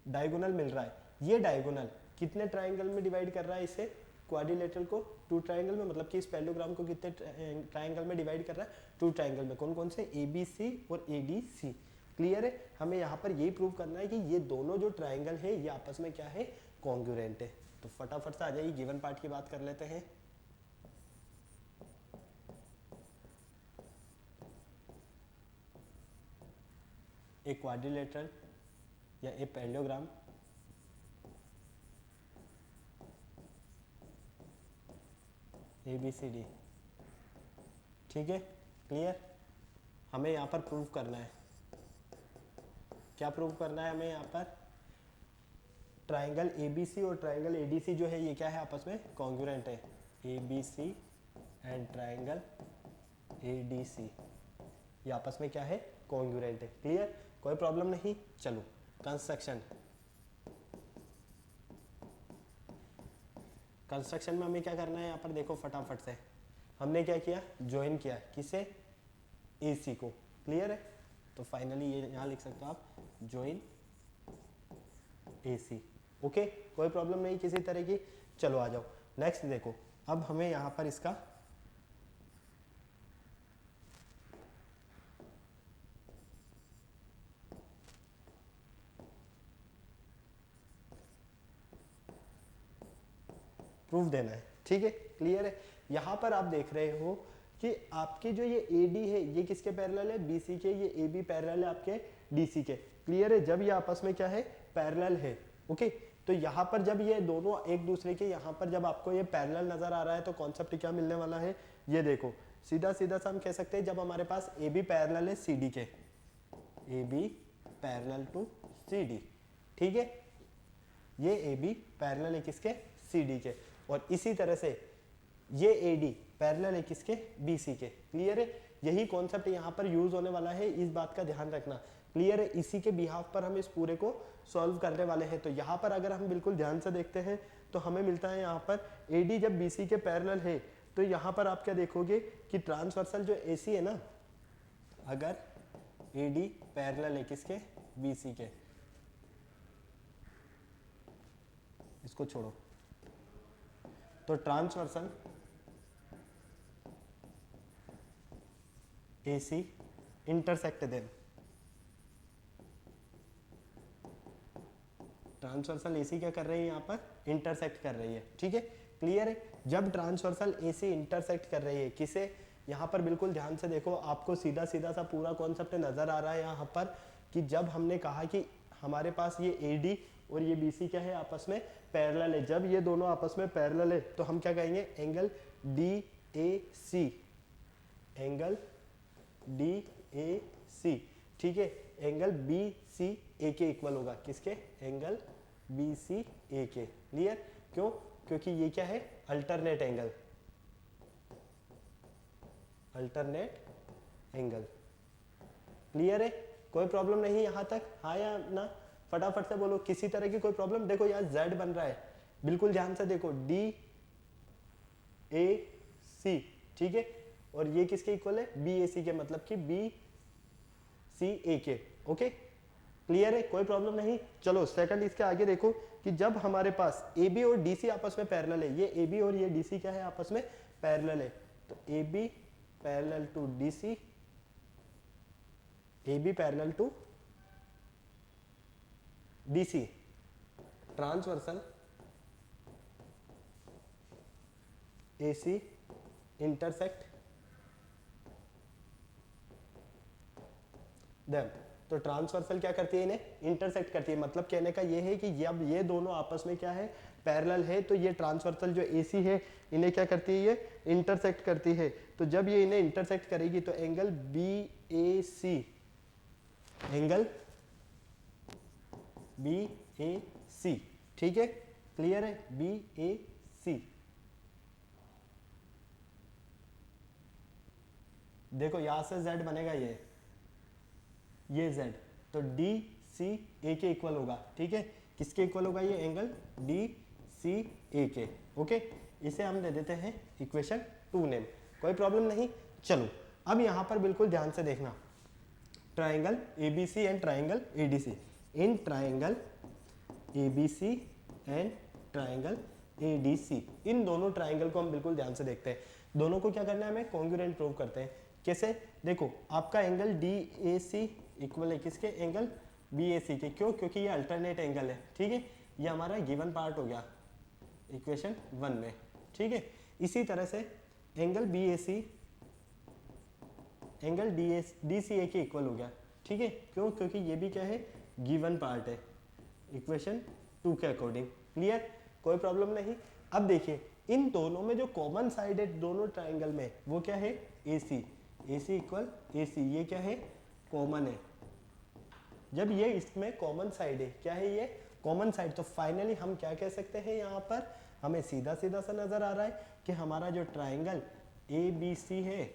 [SPEAKER 1] डायगोनल मिल रहा है, ये डायगोनल कितने ट्राइंगल में डिवाइड कर रहा है इसे, क्वाड्रिलेटरल को 2 ट्राइंगल में, मतलब कि इस पैरेललोग्राम को कितने ट्राइंगल में डिवाइड कर रहा है, 2 ट्राइंगल में। कौन कौन से, ABC और ADC, क्लियर है। हमें यहाँ पर यही प्रूव करना है कि ये दोनों जो ट्राइंगल है ये आपस में क्या है, कॉन्ग्रुएंट है। तो फटाफट से आ जाइए, गिवन पार्ट की बात कर लेते हैं। एक क्वाड्रिलेटरल या एक पैरेललोग्राम ABCD, ठीक है, क्लियर। हमें यहाँ पर प्रूव करना है, क्या प्रूव करना है हमें यहाँ पर, ट्राइंगल ABC और ट्राइंगल ADC जो है ये क्या है, आपस में कॉन्ग्रुएंट है। ABC एंड ट्राइंगल ADC ये आपस में क्या है, कॉन्ग्रुएंट है, क्लियर, कोई प्रॉब्लम नहीं। चलो कंस्ट्रक्शन, कंस्ट्रक्शन में हमें क्या करना है, यहाँ पर देखो फटाफट से, हमने क्या किया, ज्वाइन किया, किसे, AC को, क्लियर है। तो फाइनली ये यहाँ लिख सकते हो आप, ज्वाइन AC, ओके, कोई प्रॉब्लम नहीं किसी तरह की। चलो आ जाओ नेक्स्ट, देखो अब हमें यहाँ पर इसका प्रूफ देना है, ठीक है, क्लियर है। यहाँ पर आप देख रहे हो कि आपके जो ये AD है ये किसके पैरेलल है, BC के, ये AB पैरेलल है आपके DC के, क्लियर है। जब ये आपस में क्या है, पैरेलल है, ओके, तो यहाँ पर जब ये दोनों एक दूसरे के यहाँ पर जब आपको ये पैरेलल नजर आ रहा है तो कॉन्सेप्ट क्या मिलने वाला है, ये देखो सीधा सीधा सा हम कह सकते हैं, जब हमारे पास AB पैरेलल है CD के, AB पैरेलल टू CD, ठीक है, ये AB पैरेलल है किसके, CD के, और इसी तरह से ये AD पैरेलल है किसके, BC के, क्लियर है। यही कॉन्सेप्ट यहाँ पर यूज होने वाला है, इस बात का ध्यान रखना, क्लियर है। इसी के बिहाफ पर हम इस पूरे को सॉल्व करने वाले हैं। तो यहाँ पर अगर हम बिल्कुल ध्यान से देखते हैं तो हमें मिलता है यहाँ पर AD जब BC के पैरेलल है तो यहाँ पर आप क्या देखोगे कि ट्रांसवर्सल जो AC है ना, अगर AD पैरेलल है किसके, BC के, इसको छोड़ो, तो transversal AC intersect then, transversal AC क्या कर रही है, यहाँ पर इंटरसेक्ट कर रही है, ठीक है, क्लियर है। जब ट्रांसवर्सल AC इंटरसेक्ट कर रही है किसे, यहाँ पर बिल्कुल ध्यान से देखो, आपको सीधा सीधा सा पूरा कॉन्सेप्ट नजर आ रहा है यहाँ पर, कि जब हमने कहा कि हमारे पास ये AD और ये BC क्या है, आपस में पैरेलल है, जब ये दोनों आपस में पैरेलल है तो हम क्या कहेंगे, एंगल DAC, एंगल DAC, ठीक है, एंगल BCA के इक्वल होगा, किसके, एंगल BCA के, क्लियर, क्यों, क्योंकि ये क्या है, alternate angle, alternate angle, clear है, कोई प्रॉब्लम नहीं यहाँ तक, हाँ या ना, फटाफट से बोलो, किसी तरह की कोई प्रॉब्लम। देखो यहाँ Z बन रहा है, बिल्कुल ध्यान से देखो, DAC, ठीक है, और ये किसके इक्वल है, BAC के, मतलब कि BCA के, ओके, क्लियर है, कोई प्रॉब्लम नहीं। चलो सेकंड इसके आगे देखो कि जब हमारे पास AB और DC आपस में पैरेलल है, ये AB और ये DC क्या है, आपस में पैरेलल है, तो AB parallel to DC, AB parallel to DC, transversal AC intersect them, तो ट्रांसवर्सल क्या करती है, इन्हें इंटरसेक्ट करती है, मतलब कहने का ये है कि अब ये दोनों आपस में क्या है, पैरेलल है, तो ये ट्रांसवर्सल जो AC है इन्हें क्या करती है, ये इंटरसेक्ट करती है। तो जब ये इन्हें इंटरसेक्ट करेगी तो एंगल BAC, एंगल BAC, ठीक है, क्लियर है, BAC, देखो यहाँ से z बनेगा ये z, तो डी सी ए के इक्वल होगा, ठीक है। किसके इक्वल होगा ये एंगल? डी सी ए के, ओके। इसे हम दे देते हैं इक्वेशन 2 नेम, कोई प्रॉब्लम नहीं। चलो अब यहाँ पर बिल्कुल ध्यान से देखना, triangle ABC and triangle ADC, इन triangle ABC and triangle ADC, इन दोनों ट्राइंगल को हम बिल्कुल ध्यान से देखते हैं। दोनों को क्या करना है, हमें कॉन्ग्रुएंट प्रूव करते हैं। कैसे? देखो आपका angle D A C equal है किसके? एंगल बी ए सी के। क्यों? क्योंकि ये अल्टरनेट एंगल है, ठीक है। ये हमारा गिवन पार्ट हो गया इक्वेशन 1 में, ठीक है। इसी तरह से angle B A C angle D C ए के इक्वल हो गया, ठीक है। क्यों? क्योंकि ये भी क्या है? गिवन पार्ट है इक्वेशन 2 के अकॉर्डिंग। क्लियर? कोई प्रॉब्लम नहीं। अब देखिए इन दोनों में जो कॉमन साइड है दोनों ट्राइंगल में वो क्या है? ए सी। ए सी इक्वल ए सी, ये क्या है? कॉमन है। जब ये इसमें कॉमन साइड है, क्या है ये? Common side. तो फाइनली हम क्या कह सकते हैं, यहाँ पर हमें सीधा सीधा सा नजर आ रहा है कि हमारा जो ट्राइंगल ए बी सी है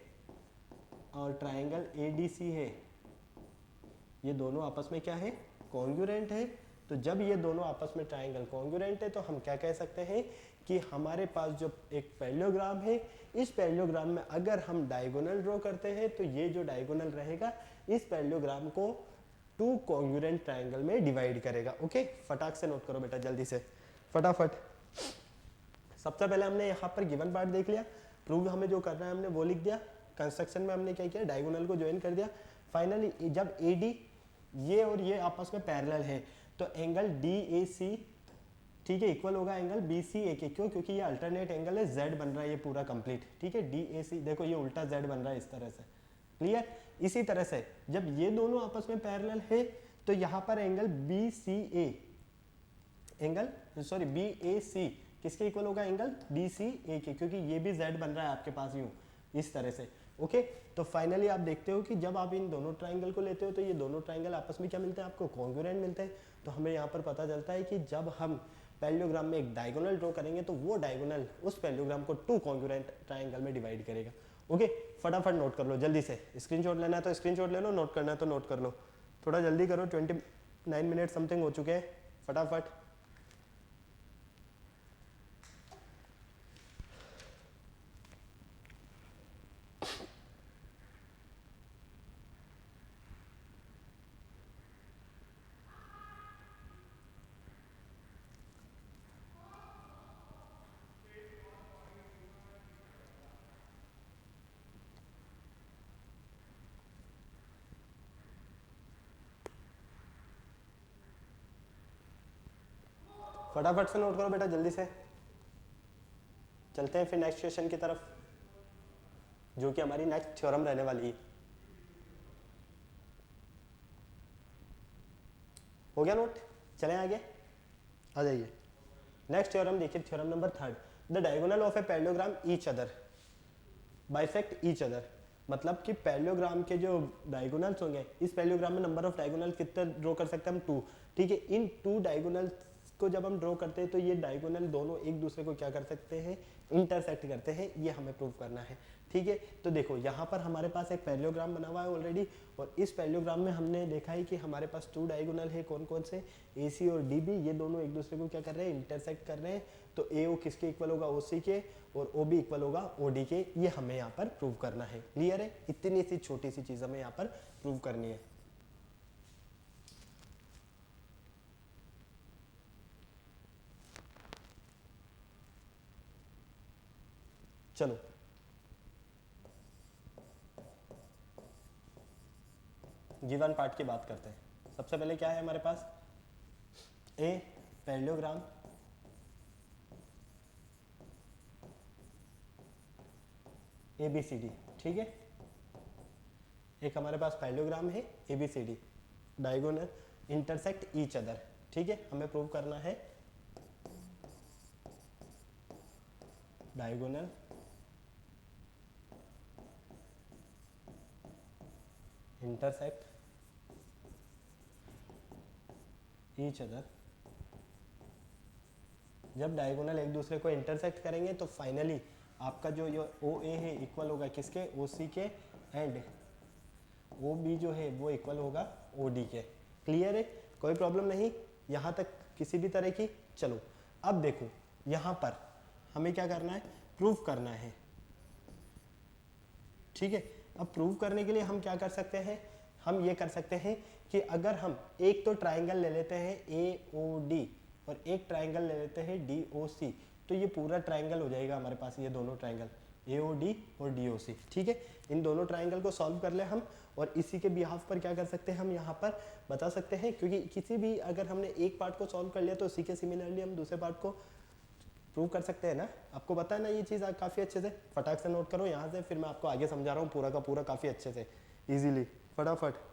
[SPEAKER 1] और ट्राइंगल ए डी सी है, ये दोनों आपस में क्या है? कॉन्ग्रुएंट है। तो जब ये दोनों आपस में ट्राइंगल कॉन्ग्रुएंट है तो हम क्या कह सकते हैं कि हमारे पास जो एक पैरेललोग्राम है, इस पैरेललोग्राम में अगर हम डायगोनल ड्रॉ करते हैं तो ये जो डायगोनल रहेगा इस पैरेललोग्राम को 2 कॉन्ग्रुएंट ट्राइंगल में डिवाइड करेगा, ओके। फटाक से नोट करो बेटा, जल्दी से फटाफट। सबसे पहले हमने यहाँ पर गिवन पार्ट देख लिया, प्रूव हमें जो करना है हमने वो लिख दिया। कंस्ट्रक्शन में हमने क्या किया? डायगोनल को ज्वाइन कर दिया। फाइनली जब ए डी ये और ये आपस में पैरेलल है तो एंगल डी ए सी, ठीक है, इक्वल होगा एंगल बी सी ए के। क्यों? क्योंकि ये अल्टरनेट एंगल है, जेड बन रहा है ये पूरा कंप्लीट, ठीक है। डी ए सी देखो ये उल्टा जेड बन रहा है इस तरह से, क्लियर। इसी तरह से जब ये दोनों आपस में पैरेलल है तो यहाँ पर angle B C A angle sorry B A C किसके इक्वल होगा? एंगल डी सी ए के, क्योंकि ये भी जेड बन रहा है आपके पास यूं इस तरह से, ओके। तो फाइनली आप देखते हो कि जब आप इन दोनों ट्राइंगल को लेते हो तो ये दोनों ट्राइंगल आपस में क्या मिलते हैं? आपको कॉन्ग्रुएंट मिलते हैं। तो हमें यहाँ पर पता चलता है कि जब हम पैरेललोग्राम में एक डायगोनल ड्रॉ करेंगे तो वो डायगोनल उस पैरेललोग्राम को 2 कॉन्ग्रुएंट ट्राइंगल में डिवाइड करेगा, ओके। फटाफट नोट कर लो जल्दी से, स्क्रीनशॉट लेना है तो स्क्रीनशॉट ले लो, नोट करना है तो नोट कर लो, थोड़ा जल्दी करो, 29 मिनट समथिंग हो चुके हैं, फटाफट। फटाफट से नोट करो बेटा जल्दी से। चलते हैं फिर नेक्स्ट क्वेश्चन की तरफ, जो कि हमारी नेक्स्ट थ्योरम रहने वाली है। हो गया नोट? चलें आगे, आ जाइए। नेक्स्ट थ्योरम देखिए, theorem number 3, the diagonal of a parallelogram each other bisect each other. मतलब कि पैरेललोग्राम के जो डायगोनल्स होंगे, इस पैरेललोग्राम में नंबर ऑफ डायगोनल कितने ड्रॉ कर सकते हैं हम? 2, ठीक है। इन 2 डायगोनल्स को जब हम ड्रॉ करते हैं तो ये डायगोनल दोनों एक दूसरे को क्या कर सकते हैं? इंटरसेक्ट करते हैं, ये हमें प्रूव करना है, ठीक है। तो देखो यहाँ पर हमारे पास एक पैरेललोग्राम बना हुआ है ऑलरेडी, और इस पैरेललोग्राम में हमने देखा है कि हमारे पास 2 डायगोनल है, कौन कौन से? ए सी और डी बी, ये दोनों एक दूसरे को क्या कर रहे हैं? इंटरसेक्ट कर रहे हैं। तो ए ओ किसके इक्वल होगा? ओ सी के, और ओ बी इक्वल होगा ओ डी के। ये हमें यहाँ पर प्रूव करना है, क्लियर है? इतनी सी छोटी सी चीज हमें यहाँ पर प्रूव करनी है। चलो गिवन पार्ट की बात करते हैं। सबसे पहले क्या है हमारे पास? A parallelogram A B C D, ठीक है। एक हमारे पास पैरेललोग्राम है A B C D, diagonal intersect each other, ठीक है। हमें प्रूव करना है डायगोनल इंटरसेक्ट ईच अदर। जब डायगोनल एक दूसरे को इंटरसेक्ट करेंगे तो फाइनली आपका जो ये ओ ए है इक्वल होगा किसके? ओ सी के, एंड ओ बी जो है वो इक्वल होगा ओ डी के। क्लियर है, कोई प्रॉब्लम नहीं यहाँ तक किसी भी तरह की। चलो अब देखो यहाँ पर हमें क्या करना है, प्रूव करना है। ठीक है, अब प्रूव करने के लिए हम क्या कर सकते हैं, हम ये कर सकते हैं कि अगर हम एक तो ट्राइंगल ले लेते हैं ए ओ डी और एक ट्राइंगल ले लेते हैं डी ओ सी, तो ये पूरा ट्राइंगल हो जाएगा हमारे पास, ये दोनों ट्राइंगल ए ओ डी और डी ओ सी। ठीक है, इन दोनों ट्राइंगल को सॉल्व कर ले हम, और इसी के बिहाफ पर क्या कर सकते हैं हम यहाँ पर बता सकते हैं, क्योंकि किसी भी अगर हमने एक पार्ट को सॉल्व कर लिया तो उसी के सिमिलरली हम दूसरे पार्ट को प्रूव कर सकते हैं ना। आपको पता है ना ये चीज़ काफ़ी अच्छे से, फटाक से नोट करो यहाँ से, फिर मैं आपको आगे समझा रहा हूँ पूरा का पूरा काफ़ी अच्छे से इजीली, फटाफट।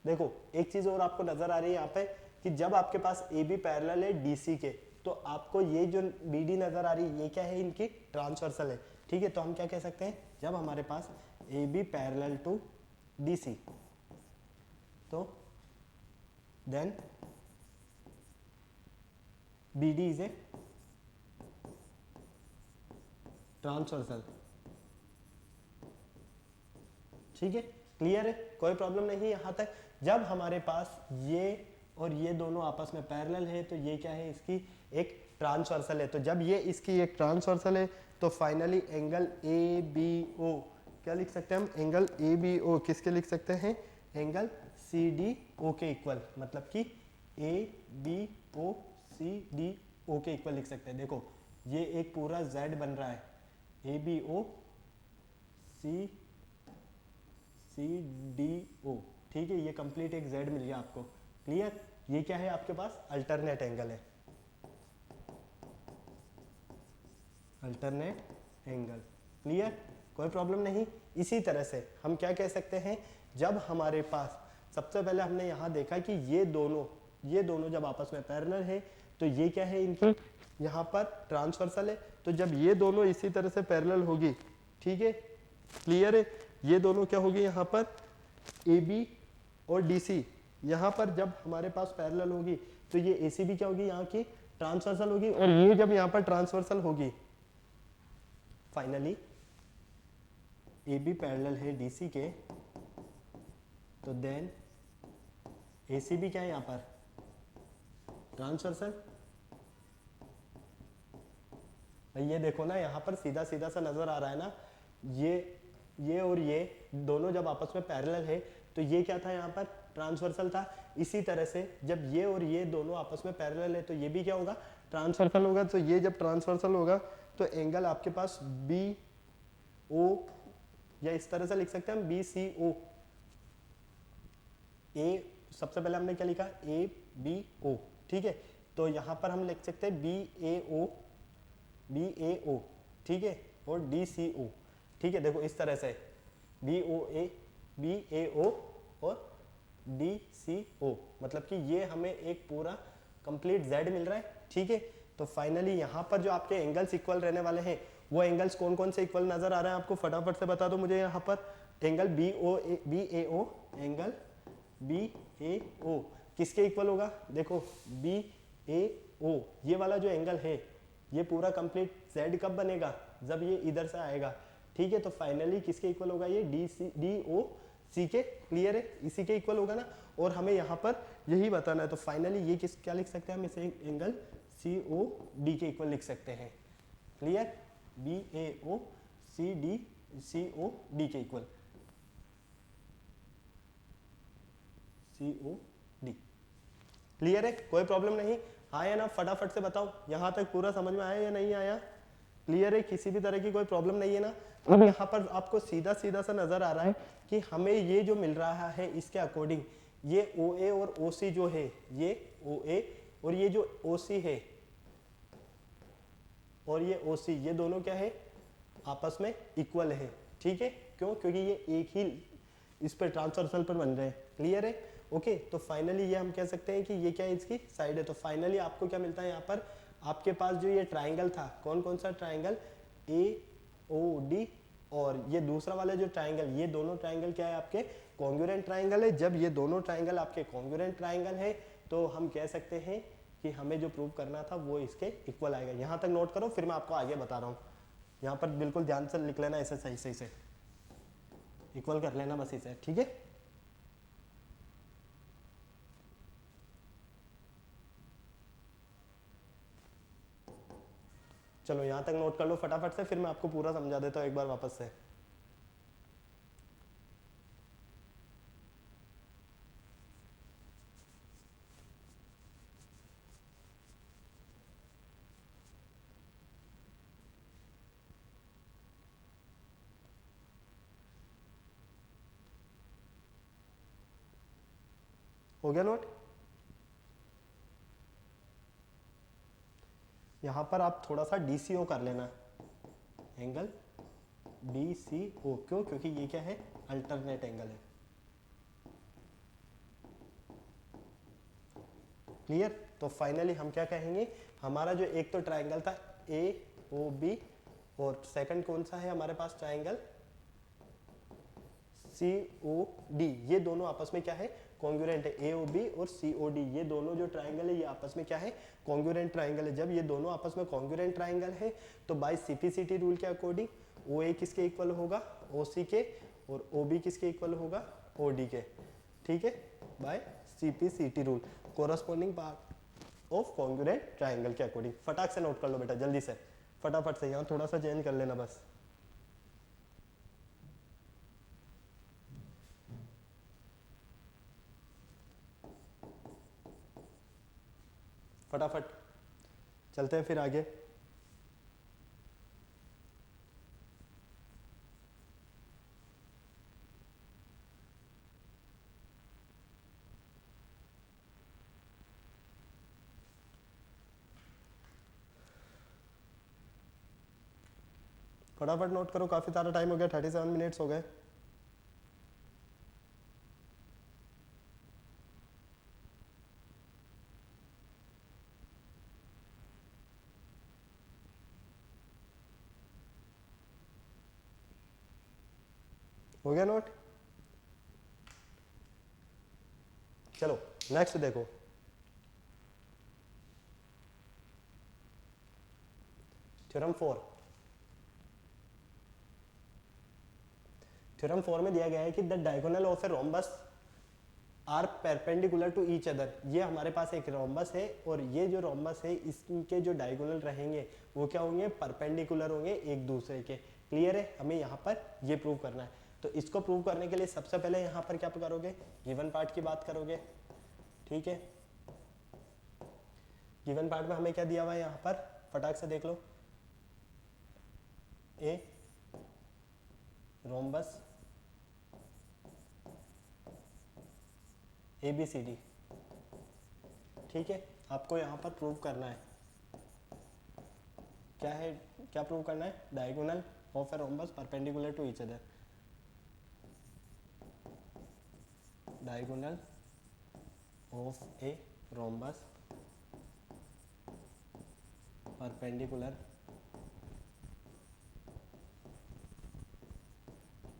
[SPEAKER 1] देखो एक चीज और आपको नजर आ रही है यहाँ पे कि जब आपके पास ए बी पैरेलल है डीसी के, तो आपको ये जो बी डी नजर आ रही है ये क्या है, इनकी ट्रांसवर्सल है। ठीक है, तो हम क्या कह सकते हैं, जब हमारे पास A B parallel to DC, तो then B D is a transversal. ठीक है, क्लियर है, कोई प्रॉब्लम नहीं यहाँ तक। जब हमारे पास ये और ये दोनों आपस में पैरेलल है तो ये क्या है, इसकी एक ट्रांसवर्सल है। तो जब ये इसकी एक ट्रांसवर्सल है तो finally angle A B O क्या लिख सकते हैं हम, एंगल ए बी ओ किसके लिख सकते हैं, एंगल सी डी ओ के इक्वल, मतलब कि ए बी ओ सी डी ओ के इक्वल लिख सकते हैं। देखो ये एक पूरा जेड बन रहा है, A B O C C D O. ठीक है, ये कंप्लीट एक जेड मिल गया आपको। क्लियर, ये क्या है आपके पास, अल्टरनेट एंगल है, अल्टरनेट एंगल। क्लियर, कोई प्रॉब्लम नहीं। इसी तरह से हम क्या कह सकते हैं, जब हमारे पास सबसे पहले हमने यहाँ देखा कि ये दोनों जब आपस में पैरेलल है तो ये क्या है, इनकी यहाँ पर ट्रांसवर्सल है। तो जब ये दोनों इसी तरह से पैरेलल होगी, ठीक है, क्लियर है, ये दोनों क्या होगी यहाँ पर ए बी और डी सी, यहाँ पर जब हमारे पास पैरेलल होगी तो ये ए सी भी क्या होगी, यहाँ की ट्रांसवर्सल होगी, और ये जब यहाँ पर ट्रांसवर्सल होगी, फाइनली ए बी पैरेलल है डी सी के, तो देन ए सी भी क्या है यहाँ पर ट्रांसवर्सल। ये देखो ना यहाँ पर सीधा सीधा सा नजर आ रहा है ना, ये और ये दोनों जब आपस में पैरेलल है तो ये क्या था, यहाँ पर ट्रांसवर्सल था। इसी तरह से जब ये और ये दोनों आपस में पैरेलल है तो ये भी क्या होगा, ट्रांसवर्सल होगा। तो ये जब ट्रांसवर्सल होगा तो एंगल आपके पास बी ओ, या इस तरह से लिख सकते हैं हम बी सी ओ, ए सबसे पहले हमने क्या लिखा, ए बी ओ। ठीक है, तो यहाँ पर हम लिख सकते हैं बी ए ओ, ठीक है, और डी सी ओ। ठीक है, देखो इस तरह से बी ए ओ और डी सी ओ, मतलब कि ये हमें एक पूरा कंप्लीट जेड मिल रहा है। ठीक है, तो फाइनली यहाँ पर जो आपके एंगल्स इक्वल रहने वाले हैं वो एंगल्स कौन कौन से इक्वल नजर आ रहे हैं आपको, फटाफट से बता दो मुझे। यहाँ पर एंगल बी ए ओ, एंगल बी ए ओ किसके इक्वल होगा, देखो बी ए ओ, ये वाला जो एंगल है ये पूरा कंप्लीट जेड कब बनेगा, जब ये इधर से आएगा। ठीक है, तो फाइनली किसके इक्वल होगा, ये डी ओ सी के। क्लियर है, इसी के इक्वल होगा ना, और हमें यहाँ पर यही बताना है। तो फाइनली ये क्या लिख सकते हैं हम, इसे एंगल सी ओ डी के इक्वल लिख सकते हैं। क्लियर, बी ए ओ सी ओ डी के इक्वल, सी ओ डी। क्लियर है, कोई प्रॉब्लम नहीं। हाँ या ना, फटाफट से बताओ यहाँ तक पूरा समझ में आया या नहीं आया। क्लियर है, किसी भी तरह की कोई प्रॉब्लम नहीं है ना। अब यहाँ पर आपको सीधा सीधा सा नजर आ रहा है कि हमें ये जो मिल रहा है इसके अकॉर्डिंग ये ओ ए और ओ सी जो है, ये ओ ए और ये जो ओ सी है और ये ओ सी, ये दोनों क्या है, आपस में इक्वल है। ठीक है, क्यों, क्योंकि ये एक ही इस पर ट्रांसवर्सल पर बन रहे हैं। क्लियर है, ओके, तो फाइनली ये हम कह सकते हैं कि ये क्या है, इसकी साइड है। तो फाइनली आपको क्या मिलता है यहाँ पर, आपके पास जो ये ट्राइंगल था, कौन कौन सा ट्राइंगल, ए ओ डी और ये दूसरा वाला जो ट्राइंगल, ये दोनों ट्राइंगल क्या है आपके कॉन्ग्रुएंट ट्राइंगल है। जब ये दोनों ट्राइंगल आपके कॉन्ग्रुएंट ट्राइंगल है तो हम कह सकते हैं कि हमें जो प्रूव करना था वो इसके इक्वल आएगा। यहाँ तक नोट करो, फिर मैं आपको आगे बता रहा हूँ। यहाँ पर बिल्कुल ध्यान से लिख लेना, ऐसे सही सही से इक्वल कर लेना बस इसे, ठीक है। चलो यहाँ तक नोट कर लो फटाफट से, फिर मैं आपको पूरा समझा देता हूँ एक बार वापस से। हो गया नोट? यहां पर आप थोड़ा सा DCO कर लेना, एंगल DCO, क्यों? क्योंकि ये क्या है, अल्टरनेट एंगल है। क्लियर? तो फाइनली हम क्या कहेंगे, हमारा जो एक तो ट्राइंगल था AOB और सेकंड कौन सा है हमारे पास ट्राइंगल COD, ये दोनों आपस में क्या है, कॉन्ग्रुएंट है। AOB और COD ये दोनों जो ट्राइंगल है ये आपस में क्या है, कॉन्ग्रुएंट ट्राइंगल है। जब ये दोनों आपस में कॉन्ग्रुएंट ट्राइंगल है तो बाय CPCT रूल के अकॉर्डिंग OA किसके इक्वल होगा, OC के, और OB किसके इक्वल होगा, OD के, ठीक है, by CPCT rule, corresponding part of congruent triangle के अकॉर्डिंग। फटाक से नोट कर लो बेटा, जल्दी से फटाफट से, यहाँ थोड़ा सा चेंज कर लेना बस। फटाफट चलते हैं फिर आगे। फटाफट नोट करो, काफी सारा टाइम हो गया, 37 मिनट्स हो गए। हो गया नोट? चलो नेक्स्ट देखो, थ्योरम 4। थ्योरम 4 में दिया गया है कि the diagonal of a rhombus are perpendicular to each other. ये हमारे पास एक रोम्बस है और ये जो रोम्बस है इसके जो डायगोनल रहेंगे वो क्या होंगे, परपेंडिकुलर होंगे एक दूसरे के। क्लियर है? हमें यहाँ पर ये प्रूव करना है। तो इसको प्रूव करने के लिए सबसे पहले यहाँ पर क्या करोगे, गिवन पार्ट की बात करोगे, ठीक है। गिवन पार्ट में हमें क्या दिया हुआ है यहाँ पर, फटाक से देख लो, ए रोम्बस ABCD, ठीक है। आपको यहाँ पर प्रूव करना है, क्या है, क्या प्रूव करना है, diagonal of a rhombus perpendicular to each other, diagonal of a rhombus perpendicular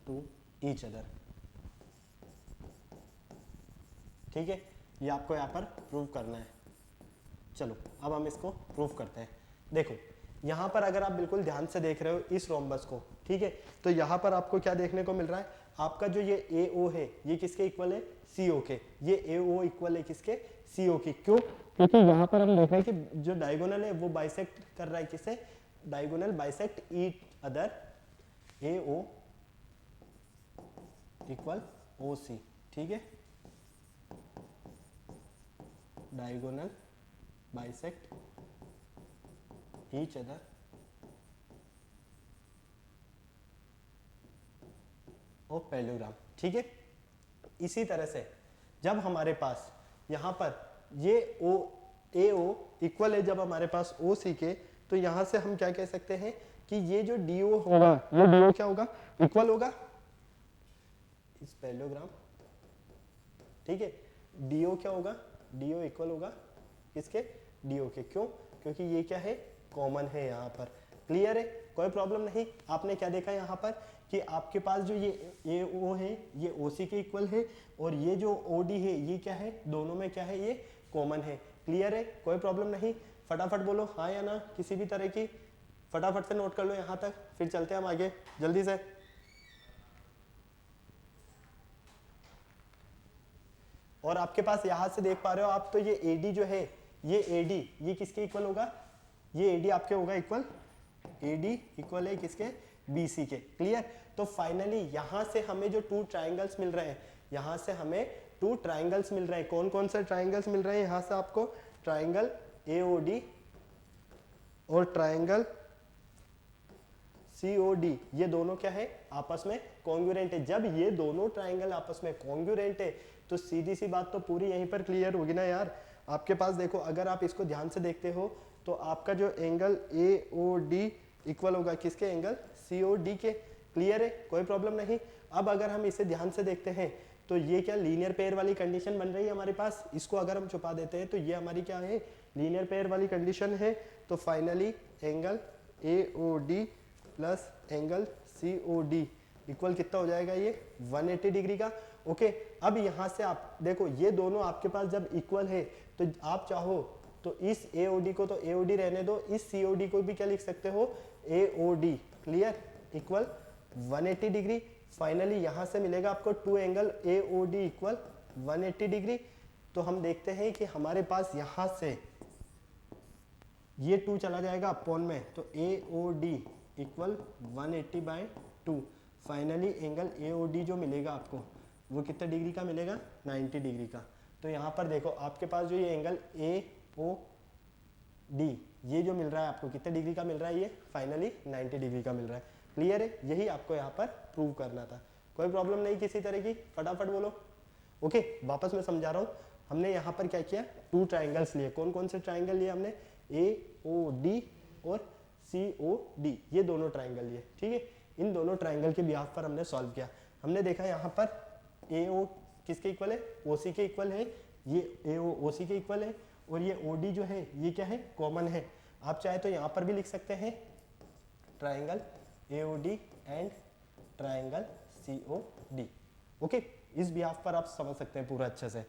[SPEAKER 1] to each other, ठीक है। ये आपको यहाँ पर प्रूव करना है। चलो अब हम इसको प्रूव करते हैं। देखो यहाँ पर अगर आप बिल्कुल ध्यान से देख रहे हो इस रोम्बस को, ठीक है, तो यहाँ पर आपको क्या देखने को मिल रहा है, आपका जो ये AO है ये किसके इक्वल है, CO के। ये AO इक्वल है किसके, CO की। क्यों? क्योंकि यहाँ पर हम देख रहे हैं कि जो डायगोनल है वो बाइसेक्ट कर रहा है किसे, diagonal bisect each other, AO equal OC, ठीक है। Diagonal bisect each other of parallelogram, ठीक है। इसी तरह से जब हमारे पास यहाँ पर ये AO इक्वल है जब हमारे पास OC के, तो यहाँ से हम क्या कह सकते हैं कि ये जो DO होगा, ये DO क्या होगा, इक्वल होगा इस पैरेललोग्राम, ठीक है। डीओ क्या होगा, डीओ इक्वल होगा किसके, डीओ के। क्यों, क्योंकि ये क्या है, कॉमन है यहाँ पर। क्लियर है, कोई प्रॉब्लम नहीं। आपने क्या देखा यहाँ पर कि आपके पास जो ये ओ है ये ओ सी के इक्वल है, और ये जो ओ डी है ये क्या है, दोनों में क्या है, ये कॉमन है। क्लियर है, कोई प्रॉब्लम नहीं। फटाफट बोलो हाँ या ना किसी भी तरह की, फटाफट से नोट कर लो यहाँ तक, फिर चलते हैं हम आगे जल्दी से। और आपके पास यहाँ से देख पा रहे हो आप, तो ये एडी जो है, ये एडी ये किसके इक्वल होगा, ये एडी आपके होगा इक्वल, एडी इक्वल है किसके, बीसी के। क्लियर। तो फाइनली यहां से हमें जो टू ट्राइंगल्स मिल रहे हैं, यहां से हमें टू ट्राइंगल्स मिल रहे हैं। कौन कौन से ट्राइंगल्स मिल रहे हैं यहां से आपको, ट्राइंगल एओडी और ट्राइंगल सीओडी, ये दोनों क्या है, आपस में कॉन्ग्रुएंट है। जब ये दोनों ट्राइंगल आपस में कॉन्ग्रुएंट है तो सीधी सी बात तो पूरी यहीं पर क्लियर होगी ना यार। आपके पास देखो, अगर आप इसको ध्यान से देखते हो तो आपका जो एंगल एओडी इक्वल होगा किसके, एंगल सीओडी के। क्लियर है, कोई प्रॉब्लम नहीं। अब अगर हम इसे ध्यान से देखते हैं तो ये क्या लीनियर पेयर वाली कंडीशन बन रही है हमारे पास। इसको अगर हम छुपा देते हैं तो ये हमारी क्या है, लीनियर पेयर वाली कंडीशन है। तो finally angle AOD plus angle COD equal कितना हो जाएगा, ये 180 डिग्री का। ओके, अब यहां से आप देखो ये दोनों आपके पास जब इक्वल है तो आप चाहो तो इस AOD को तो AOD रहने दो, इस COD को भी क्या लिख सकते हो, AOD। Clear, equal 180 degree. Finally यहां से मिलेगा आपको two angle AOD equal 180 degree. तो हम देखते हैं कि हमारे पास यहां से ये 2 चला जाएगा अपॉन में, तो AOD equal 180/2। Finally angle AOD जो मिलेगा आपको वो कितने डिग्री का मिलेगा, 90 डिग्री का। तो यहाँ पर देखो आपके पास जो ये एंगल AOD ये जो मिल रहा है आपको कितने डिग्री का मिल रहा है, ये फाइनली 90 डिग्री का मिल रहा है। क्लियर है, यही आपको यहाँ पर प्रूव करना था। कोई प्रॉब्लम नहीं किसी तरह की, फटाफट बोलो। ओके, वापस मैं समझा रहा हूँ। हमने यहाँ पर क्या किया, टू ट्राइंगल्स लिए। कौन कौन से ट्राइंगल लिए हमने, AOD और COD, ये दोनों ट्राइंगल लिए। ठीक है, इन दोनों ट्राइंगल के बिहाफ पर हमने सॉल्व किया। हमने देखा यहाँ पर AO किसके इक्वल है, OC के इक्वल है, ये AO OC के इक्वल है, और ये OD जो है ये क्या है, कॉमन है। आप चाहे तो यहाँ पर भी लिख सकते हैं triangle AOD and triangle COD। Okay, इस बिहाफ पर आप समझ सकते हैं पूरा अच्छे से।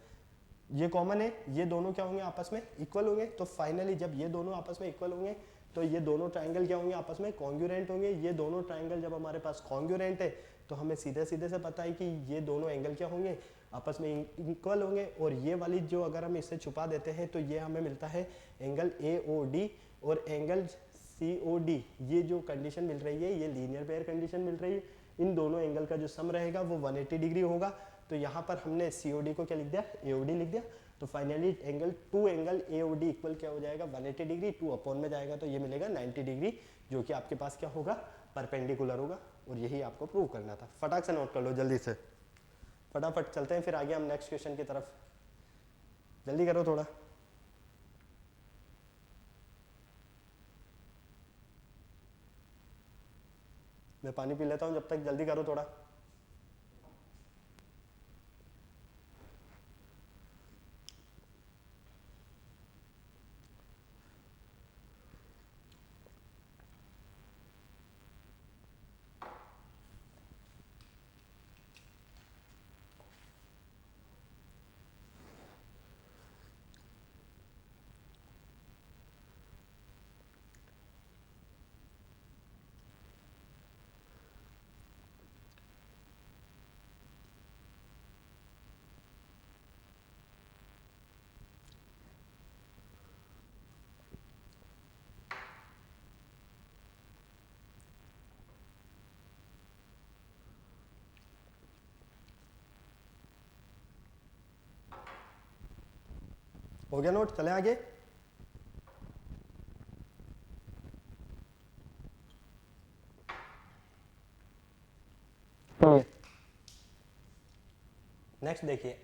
[SPEAKER 1] ये कॉमन है, ये दोनों क्या होंगे, आपस में इक्वल होंगे। तो फाइनली जब ये दोनों आपस में इक्वल होंगे तो ये दोनों ट्राइंगल क्या होंगे, आपस में कॉन्ग्रुएंट होंगे। ये दोनों ट्राइंगल जब हमारे पास कॉन्ग्रुएंट है तो हमें सीधे सीधे से पता है कि ये दोनों एंगल क्या होंगे, आपस में इक्वल होंगे। और ये वाली जो अगर हम इससे छुपा देते हैं तो ये हमें मिलता है एंगल AOD और एंगल COD। ये जो कंडीशन मिल रही है ये लीनियर पेयर कंडीशन मिल रही है। इन दोनों एंगल का जो सम रहेगा वो 180 डिग्री होगा। तो यहाँ पर हमने COD को क्या लिख दिया, AOD लिख दिया। तो finally two angle AOD equal क्या हो जाएगा, 180 डिग्री। 2 अपॉन में जाएगा तो ये मिलेगा 90 डिग्री, जो कि आपके पास क्या होगा, परपेंडिकुलर होगा। और यही आपको प्रूव करना था। फटाक से नोट कर लो जल्दी से, फटाफट चलते हैं फिर आगे हम नेक्स्ट क्वेश्चन की तरफ। जल्दी करो थोड़ा। मैं पानी पी लेता हूँ जब तक, जल्दी करो थोड़ा। हो गया नोट, चले आगे। नेक्स्ट देखिए,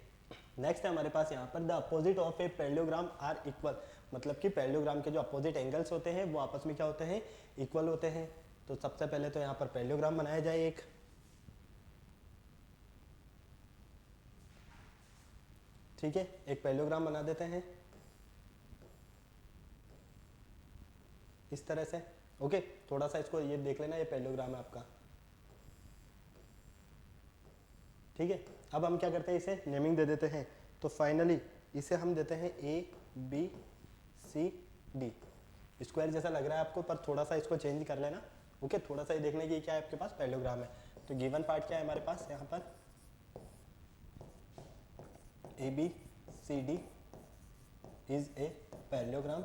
[SPEAKER 1] नेक्स्ट है हमारे पास यहाँ पर the opposite of a parallelogram are equal. मतलब कि पैरेललोग्राम के जो अपोजिट एंगल्स होते हैं वो आपस में क्या होते हैं, इक्वल होते हैं। तो सबसे पहले तो यहाँ पर पैरेललोग्राम बनाया जाए एक। ठीक है, एक पैरेललोग्राम बना देते हैं इस तरह से। ओके, थोड़ा सा इसको ये देख लेना, ये पैरेललोग्राम है आपका। ठीक है, अब हम क्या करते हैं, इसे नेमिंग दे देते हैं। तो फाइनली इसे हम देते हैं A B C D. Square जैसा लग रहा है आपको, पर थोड़ा सा इसको चेंज कर लेना। ओके, थोड़ा सा ये देखने की क्या है आपके पास पैरेललोग्राम है। तो गिवन पार्ट क्या है हमारे पास यहाँ पर, A B C D is a parallelogram.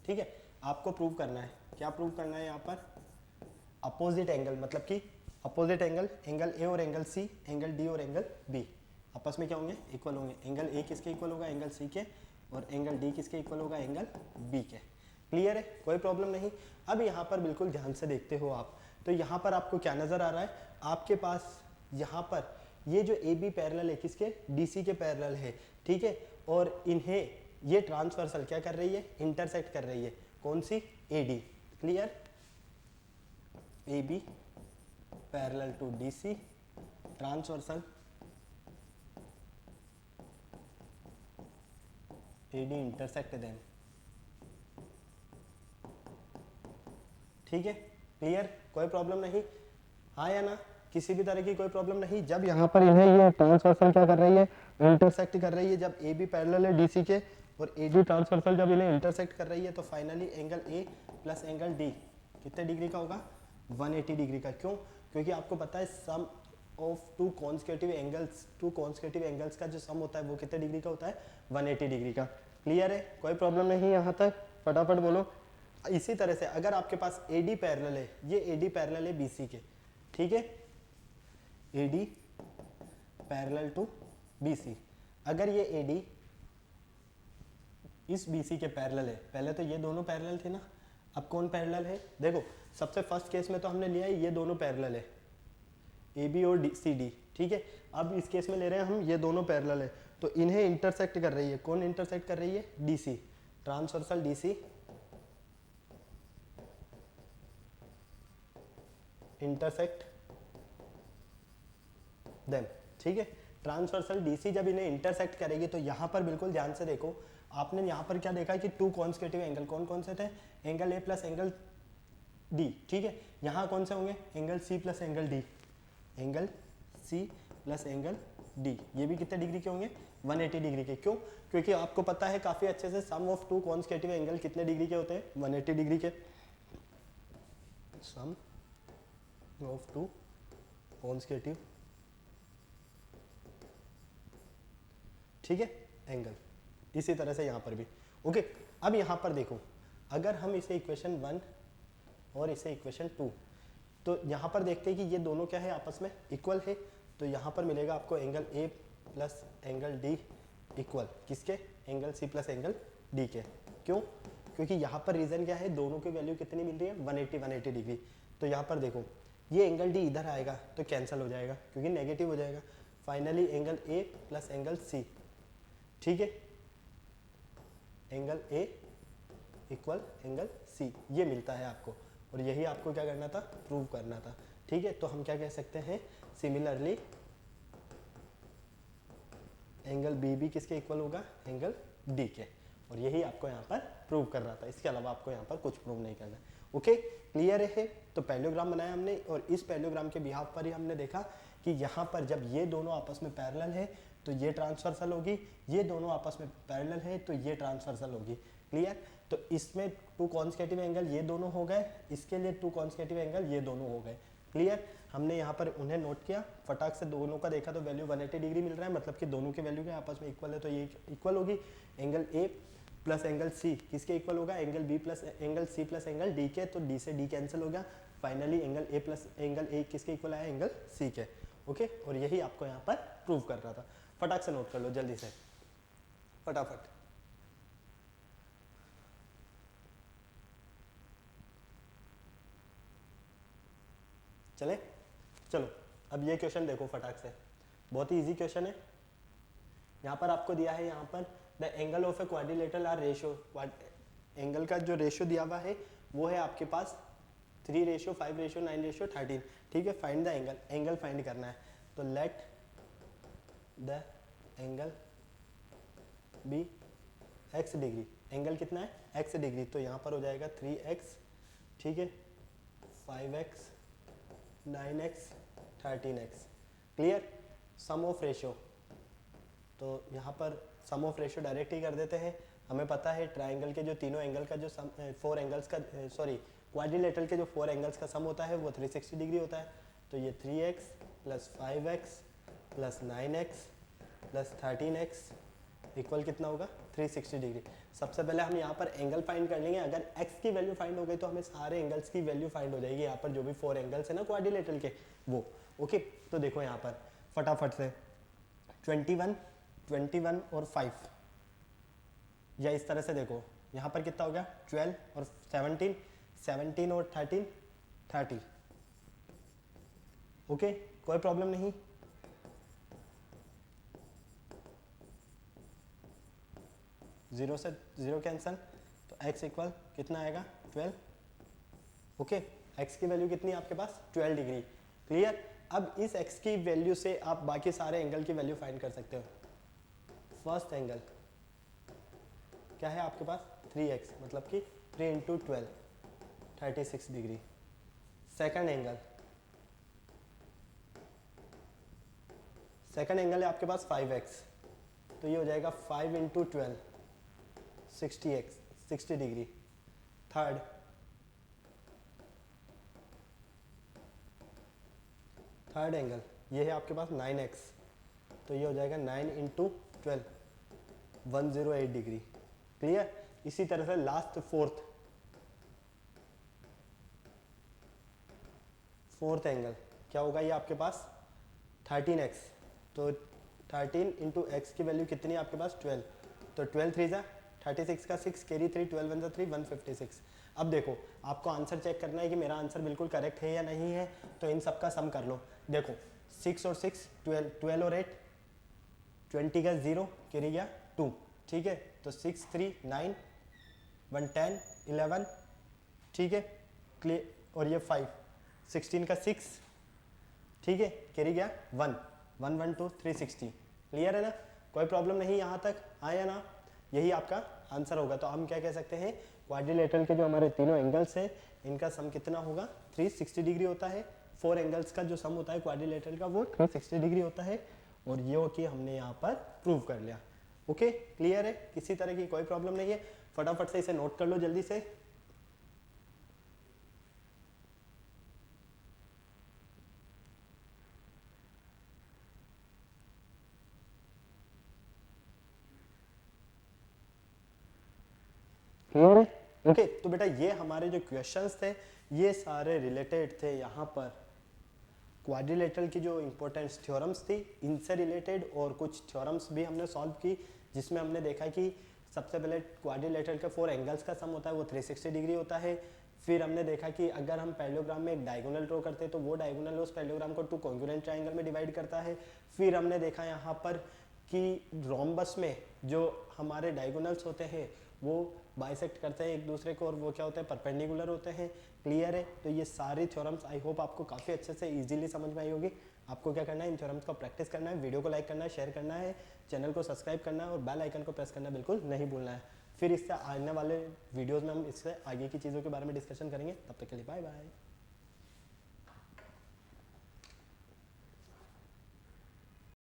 [SPEAKER 1] ठीक है, आपको प्रूव करना है, क्या प्रूव करना है यहाँ पर, अपोजिट एंगल, मतलब कि अपोजिट एंगल, एंगल ए और एंगल सी, एंगल डी और एंगल बी आपस में क्या होंगे, इक्वल होंगे। एंगल ए किसके इक्वल होगा, एंगल सी के, और एंगल डी किसके इक्वल होगा, एंगल बी के। क्लियर है, कोई प्रॉब्लम नहीं। अब यहाँ पर बिल्कुल ध्यान से देखते हो आप, तो यहाँ पर आपको क्या नजर आ रहा है, आपके पास यहाँ पर ये जो ए बी पैरेलल है किसके, डी सी के पैरेलल है। ठीक है, और इन्हें ये ट्रांसवर्सल क्या कर रही है, इंटरसेक्ट कर रही है, कौन सी, A D. Clear, A B parallel to D C, transversal A D intersect them. ठीक है, क्लियर, कोई प्रॉब्लम नहीं, हाँ या ना, किसी भी तरह की कोई प्रॉब्लम नहीं। जब यहाँ पर इन्हें ये ट्रांसवर्सल क्या कर रही है, इंटरसेक्ट कर रही है, जब ए बी पैरेलल है डीसी के और ए डी ट्रांसवर्सल जब इन्हें इंटरसेक्ट कर रही है, तो finally angle A plus angle D कितने डिग्री का होगा, 180 डिग्री का। क्यों, क्योंकि आपको पता है सम ऑफ टू कॉन्सेक्यूटिव एंगल्स का जो सम होता है वो कितने डिग्री का होता है, 180 डिग्री का। क्लियर है, कोई प्रॉब्लम नहीं यहाँ तक, फटाफट बोलो। इसी तरह से अगर आपके पास AD पैरेलल है, ये AD पैरेलल है BC के, ठीक है, AD पैरेलल टू BC, अगर ये AD इस BC के पैरेलल है, पहले तो ये दोनों पैरेलल थे ना, अब कौन पैरेलल है, देखो सबसे फर्स्ट केस में तो हमने लिया है ये दोनों पैरेलल है, AB और CD, ठीक है। अब इस केस में ले रहे हैं हम ये दोनों पैरेलल है, तो इन्हें इंटरसेक्ट कर रही है, कौन इंटरसेक्ट कर रही है, DC, transversal DC intersect them, ठीक है। ट्रांसवर्सल DC जब इन्हें इंटरसेक्ट करेगी तो यहाँ पर बिल्कुल ध्यान से देखो, आपने यहाँ पर क्या देखा कि टू कॉन्सेक्यूटिव एंगल, कौन कौन से थे, angle A plus angle D, ठीक है। यहाँ कौन से होंगे, angle C plus angle D, angle C plus angle D, ये भी कितने डिग्री के होंगे, 180 डिग्री के। क्यों, क्योंकि आपको पता है काफी अच्छे से सम ऑफ टू कॉन्सेक्यूटिव एंगल कितने डिग्री के होते हैं, 180 डिग्री के। सम ऑफ टू कॉन्सेक्यूटिव, ठीक है, एंगल। इसी तरह से यहाँ पर भी, ओके। अब यहाँ पर देखो, अगर हम इसे इक्वेशन 1 और इसे इक्वेशन 2, तो यहाँ पर देखते हैं कि ये दोनों क्या है, आपस में इक्वल है। तो यहाँ पर मिलेगा आपको angle A plus angle D equal किसके, angle C plus angle D के। क्यों, क्योंकि यहाँ पर रीजन क्या है, दोनों की वैल्यू कितनी मिल रही है, 180 डिग्री। तो यहाँ पर देखो ये एंगल D इधर आएगा तो कैंसिल हो जाएगा क्योंकि नेगेटिव हो जाएगा। Finally angle A plus angle C, ठीक है, angle A equal angle C, ये मिलता है आपको, और यही आपको क्या करना था, प्रूव करना था, ठीक है। तो हम क्या कह सकते हैं, सिमिलरली एंगल B भी किसके इक्वल होगा, एंगल D के, और यही आपको यहाँ पर प्रूव करना था। इसके अलावा आपको यहाँ पर कुछ प्रूव नहीं करना। ओके, क्लियर है। तो पैरेललोग्राम बनाया हमने, और इस पैरेललोग्राम के बिहाफ पर ही हमने देखा कि यहाँ पर जब ये दोनों आपस में पैरेलल है तो ये ट्रांसवर्सल होगी, ये दोनों आपस में पैरेलल है तो ये ट्रांसवर्सल होगी। क्लियर, तो इसमें टू कॉन्सेक्यूटिव एंगल ये दोनों हो गए, इसके लिए टू कॉन्सेक्यूटिव एंगल ये दोनों हो गए। क्लियर, हमने यहाँ पर उन्हें नोट किया, फटाक से दोनों का देखा तो वैल्यू 180 डिग्री मिल रहा है, मतलब कि दोनों के वैल्यू के आपस में इक्वल है, तो ये इक्वल होगी। Angle A plus angle C किसके इक्वल होगा, angle B plus angle C plus angle D के, तो D से D कैंसिल हो गया। Finally angle A plus angle A किसके इक्वल आया, एंगल C के। ओके, और यही आपको यहाँ पर प्रूव कर रहा था। फटाक से नोट कर लो जल्दी से, फटाफट। चले, चलो अब ये क्वेश्चन देखो फटाक से, बहुत ही इजी क्वेश्चन है। यहाँ पर आपको दिया है, यहाँ पर the angle of a quadrilateral are ratio, angle का जो रेशियो दिया हुआ है वो है आपके पास 3:5:9:13, ठीक है। Find the angle, angle find करना है। तो let the angle B X degree, angle कितना है एक्स डिग्री, तो यहाँ पर हो जाएगा 3x, ठीक है, 5x, 9x, 13x। Clear. Some of ratio, तो यहाँ पर सम ऑफ रेशियो डायरेक्ट ही कर देते हैं। हमें पता है ट्राइंगल के जो तीनों एंगल का जो सम, 4 एंगल्स का सॉरी क्वाड्रिलेटरल के जो 4 एंगल्स का सम होता है वो 360 डिग्री होता है। तो ये 3x plus 5x plus 9x plus 13x equal कितना होगा 360 डिग्री। सबसे पहले हम यहाँ पर एंगल फाइंड कर लेंगे। अगर x की वैल्यू फाइंड हो गई तो हमें सारे एंगल्स की वैल्यू फाइंड हो जाएगी, यहाँ पर जो भी 4 एंगल्स है ना क्वाड्रिलेटरल के वो। ओके, तो देखो यहाँ पर फटाफट से 21, 21 और 5, या इस तरह से देखो यहाँ पर कितना हो गया 12 और 17, 17 और 13, 30। ओके, कोई प्रॉब्लम नहीं। जीरो से जीरो कैंसल, तो x इक्वल कितना आएगा 12। ओके, x की वैल्यू कितनी है आपके पास 12 डिग्री। क्लियर। अब इस x की वैल्यू से आप बाकी सारे एंगल की वैल्यू फाइंड कर सकते हो। फर्स्ट एंगल क्या है आपके पास 3x, मतलब कि 3 into 12, 36 degree. Second angle, second angle है आपके पास 5x, तो ये हो जाएगा 5 into 12, 60x, 60 degree. Third, third angle ये है आपके पास 9x, तो ये हो जाएगा 9 इंटू 12, 108 डिग्री। क्लियर। इसी तरह से लास्ट फोर्थ, फोर्थ एंगल क्या होगा ये आपके पास 13x, तो 13 इंटू एक्स की वैल्यू कितनी है आपके पास 12, तो 12 3 जा 36 का 6 कैरी 3, 12 1 3, 156। अब देखो आपको आंसर चेक करना है कि मेरा आंसर बिल्कुल करेक्ट है या नहीं है, तो इन सब का सम कर लो। देखो 6 और 6 12, 12 और 8 20 का 0 कैरी गया 2, ठीक है, तो 6 3 9 1 10 11, ठीक है, क्लियर। और ये 5 16 का 6, ठीक है, कैरी गया 1 1 1 2 360। क्लियर है ना, कोई प्रॉब्लम नहीं यहाँ तक आया ना, यही आपका आंसर होगा। तो हम क्या कह सकते हैं क्वाड्रिलेटरल के जो हमारे तीनों एंगल्स हैं इनका सम कितना होगा 360 डिग्री होता है। 4 एंगल्स का जो सम होता है क्वाड्रिलेटरल का वो 360 डिग्री होता है, और ये कि हमने यहाँ पर प्रूव कर लिया। ओके, क्लियर है, किसी तरह की कोई प्रॉब्लम नहीं है। फटाफट से इसे नोट कर लो जल्दी से। क्लियर है। ओके, तो बेटा ये हमारे जो क्वेश्चंस थे ये सारे रिलेटेड थे यहाँ पर क्वाड्रिलेटरल की जो इंपॉर्टेंट थ्योरम्स थी इनसे रिलेटेड, और कुछ थ्योरम्स भी हमने सॉल्व की जिसमें हमने देखा कि सबसे पहले क्वाड्रिलेटरल के 4 एंगल्स का सम होता है वो 360 डिग्री होता है। फिर हमने देखा कि अगर हम पैरेललोग्राम में एक डायगोनल ड्रॉ करते हैं तो वो डायगोनल उस पैरेललोग्राम को 2 कॉन्ग्रुएंट ट्रायंगल में डिवाइड करता है। फिर हमने देखा यहाँ पर कि रोम्बस में जो हमारे डायगोनल्स होते हैं वो बाइसेक्ट करते हैं एक दूसरे को, और वो क्या होते हैं परपेंडिकुलर होते हैं। क्लियर है। तो ये सारी थ्योरम्स आई होप आपको काफ़ी अच्छे से इजीली समझ में आई होगी। आपको क्या करना है, इन थ्योरम्स को प्रैक्टिस करना है, वीडियो को लाइक करना है, शेयर करना है, चैनल को सब्सक्राइब करना है और बेल आइकन को प्रेस करना बिल्कुल नहीं भूलना है। फिर इससे आने वाले वीडियोज़ में हम इससे आगे की चीज़ों के बारे में डिस्कशन करेंगे। तब तक के लिए बाय बाय।